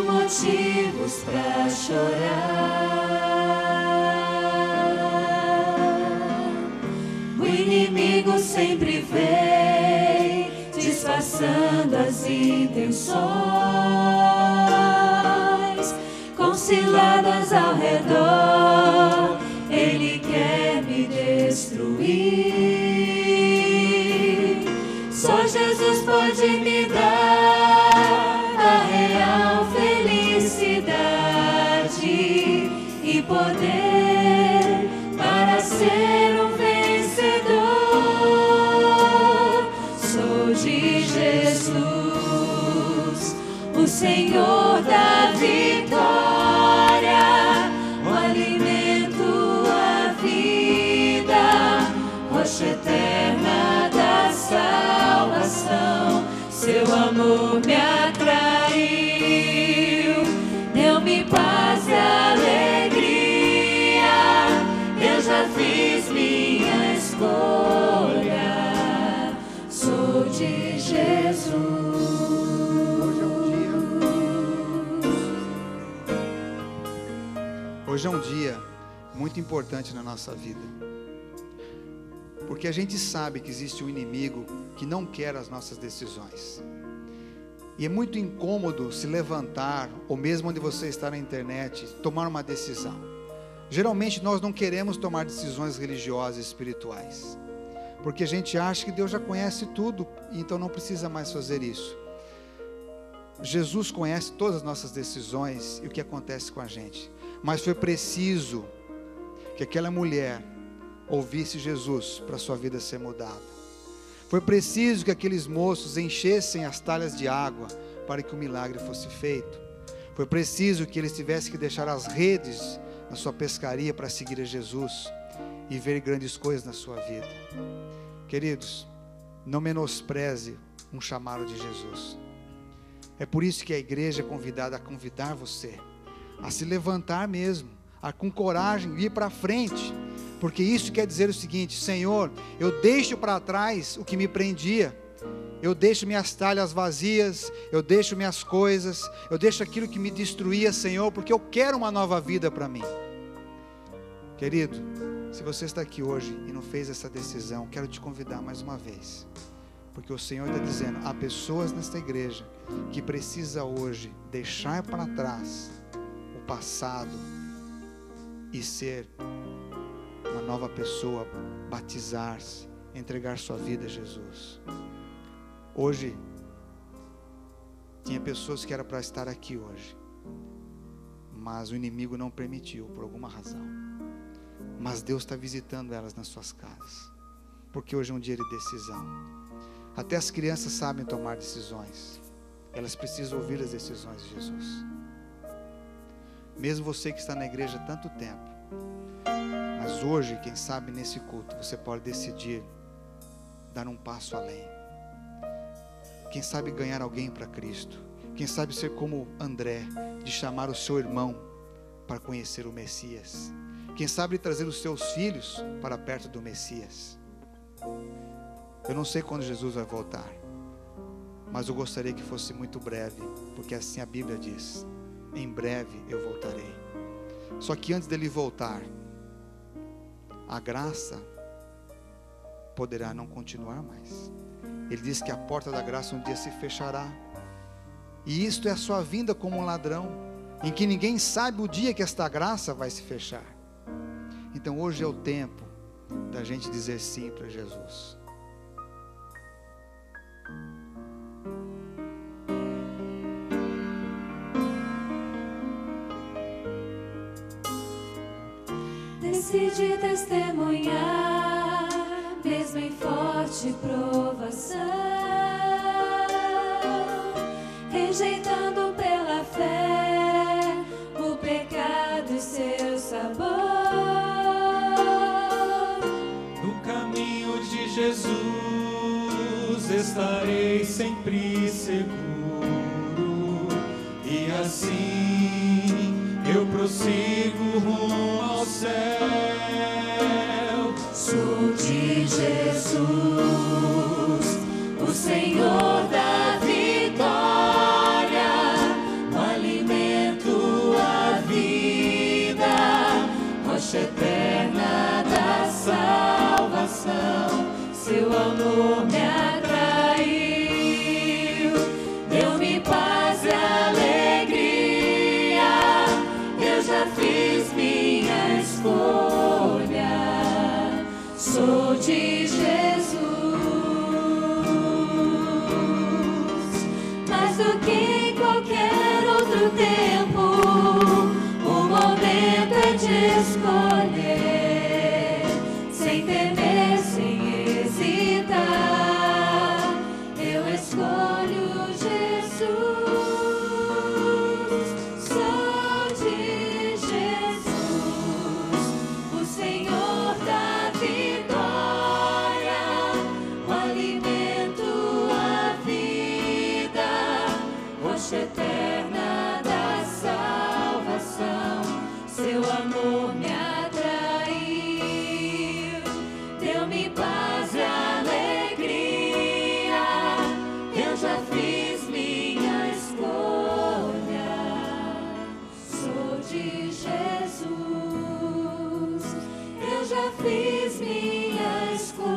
motivos pra chorar. O inimigo sempre vem disfarçando as intenções, com ciladas ao redor, ele quer me destruir. Só Jesus pode me dar a real felicidade e poder para ser um vencedor. Sou de Jesus, o Senhor da vitória, o alimento, a vida, rocha eterna da salvação. Seu amor me atraiu, deu-me paz e alegria. Eu já fiz minha escolha, sou de Jesus. Hoje é um dia muito importante na nossa vida, porque a gente sabe que existe um inimigo que não quer as nossas decisões. E é muito incômodo se levantar, ou mesmo onde você está na internet, tomar uma decisão. Geralmente nós não queremos tomar decisões religiosas e espirituais, porque a gente acha que Deus já conhece tudo, e então não precisa mais fazer isso. Jesus conhece todas as nossas decisões e o que acontece com a gente. Mas foi preciso que aquela mulher ouvisse Jesus para sua vida ser mudada. Foi preciso que aqueles moços enchessem as talhas de água para que o milagre fosse feito. Foi preciso que eles tivessem que deixar as redes na sua pescaria para seguir a Jesus e ver grandes coisas na sua vida. Queridos, Não menospreze um chamado de Jesus. É por isso que a igreja é convidada a convidar você a se levantar mesmo, a com coragem ir para frente, porque isso quer dizer o seguinte: Senhor, eu deixo para trás o que me prendia, eu deixo minhas talhas vazias, eu deixo minhas coisas, eu deixo aquilo que me destruía, Senhor, porque eu quero uma nova vida para mim. Querido, se você está aqui hoje e não fez essa decisão, quero te convidar mais uma vez, porque o Senhor está dizendo: há pessoas nesta igreja que precisa hoje deixar para trás o passado e ser uma nova pessoa, batizar-se, entregar sua vida a Jesus. Hoje, tinha pessoas que eram para estar aqui hoje, mas o inimigo não permitiu, por alguma razão. Mas Deus está visitando elas nas suas casas, porque hoje é um dia de decisão. Até as crianças sabem tomar decisões, elas precisam ouvir as decisões de Jesus. Mesmo você que está na igreja há tanto tempo, mas hoje, quem sabe nesse culto, você pode decidir dar um passo além. Quem sabe ganhar alguém para Cristo. Quem sabe ser como André, de chamar o seu irmão para conhecer o Messias. Quem sabe trazer os seus filhos para perto do Messias. Eu não sei quando Jesus vai voltar, mas eu gostaria que fosse muito breve, porque assim a Bíblia diz: em breve eu voltarei. Só que antes dele voltar, a graça poderá não continuar mais. Ele diz que a porta da graça um dia se fechará, e isto é a sua vinda como um ladrão, em que ninguém sabe o dia que esta graça vai se fechar. Então hoje é o tempo da gente dizer sim para Jesus. Decidi testemunhar, mesmo em forte provação, rejeitando pela fé o pecado e seu sabor. No caminho de Jesus estarei sempre seguro, e assim eu prossigo rumo ao céu. Sou de Jesus, o Senhor da vitória, o alimento, a vida, rocha eterna da salvação. Seu amor me atraiu, deu-me paz e alegria. Eu já fiz minha escolha, sou de Jesus. Mais do que em qualquer outro tempo, o momento é de escolher, sem temer, sem hesitar. Eu escolho Jesus. Sou de Jesus, o Senhor da vitória, o alimento, a vida, rocha eterna da salvação. Seu amor me atraiu, deu-me paz e alegria. Eu já fiz minha escolha, sou de Jesus. Eu já fiz minha escolha.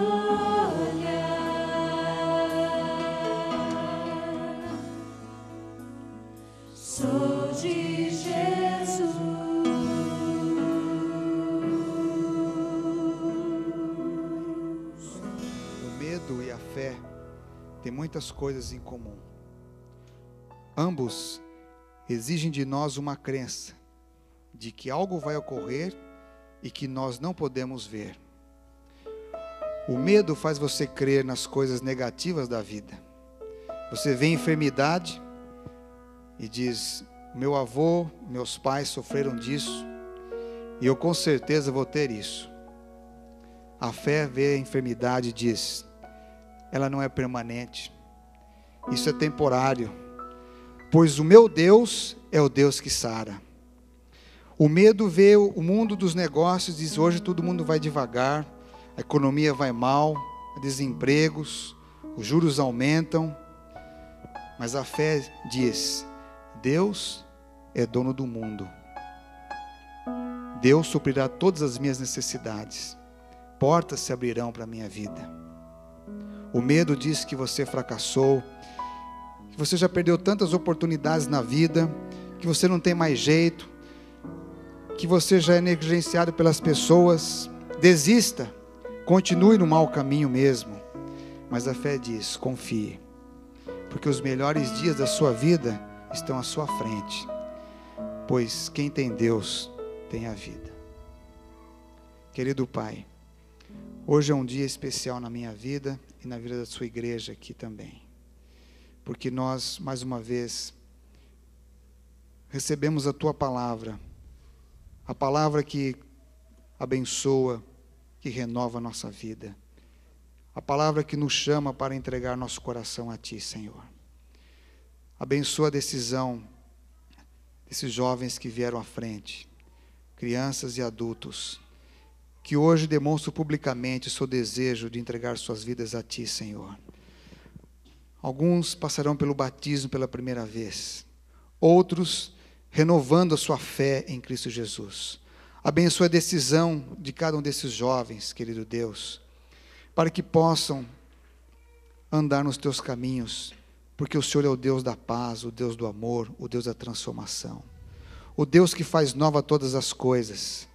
Sou de Jesus. O medo e a fé têm muitas coisas em comum. Ambos exigem de nós uma crença de que algo vai ocorrer e que nós não podemos ver. O medo faz você crer nas coisas negativas da vida. Você vê enfermidade e diz: meu avô, meus pais sofreram disso, e eu com certeza vou ter isso. A fé vê a enfermidade e diz: ela não é permanente. Isso é temporário. Pois o meu Deus é o Deus que sara. O medo vê o mundo dos negócios, diz: hoje todo mundo vai devagar, a economia vai mal, há desempregos, os juros aumentam. Mas a fé diz: Deus é dono do mundo. Deus suprirá todas as minhas necessidades. Portas se abrirão para a minha vida. O medo diz que você fracassou, que você já perdeu tantas oportunidades na vida, que você não tem mais jeito, que você já é negligenciado pelas pessoas. Desista, continue no mau caminho mesmo. Mas a fé diz: confie, porque os melhores dias da sua vida estão à sua frente, pois quem tem Deus tem a vida. Querido Pai, hoje é um dia especial na minha vida e na vida da sua igreja aqui também, porque nós, mais uma vez, recebemos a tua palavra, a palavra que abençoa, que renova a nossa vida, a palavra que nos chama para entregar nosso coração a ti, Senhor. Abençoa a decisão desses jovens que vieram à frente, crianças e adultos, que hoje demonstram publicamente o seu desejo de entregar suas vidas a ti, Senhor. Alguns passarão pelo batismo pela primeira vez, outros renovando a sua fé em Cristo Jesus. Abençoa a decisão de cada um desses jovens, querido Deus, para que possam andar nos teus caminhos, porque o Senhor é o Deus da paz, o Deus do amor, o Deus da transformação, o Deus que faz nova todas as coisas.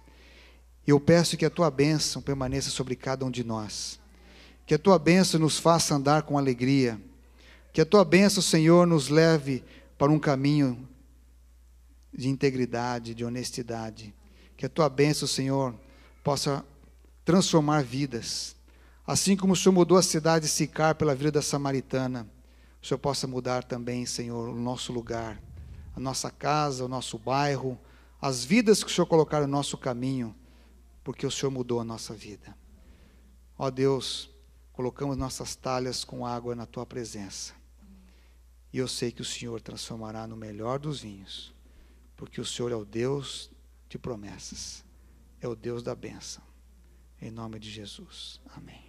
E eu peço que a tua bênção permaneça sobre cada um de nós, que a tua bênção nos faça andar com alegria, que a tua bênção, Senhor, nos leve para um caminho de integridade, de honestidade, que a tua bênção, Senhor, possa transformar vidas, assim como o Senhor mudou a cidade de Sicar pela vida da samaritana, o Senhor possa mudar também, Senhor, o nosso lugar, a nossa casa, o nosso bairro, as vidas que o Senhor colocar no nosso caminho, porque o Senhor mudou a nossa vida. Ó Deus, colocamos nossas talhas com água na tua presença, e eu sei que o Senhor transformará no melhor dos vinhos, porque o Senhor é o Deus de promessas, é o Deus da bênção, em nome de Jesus, amém.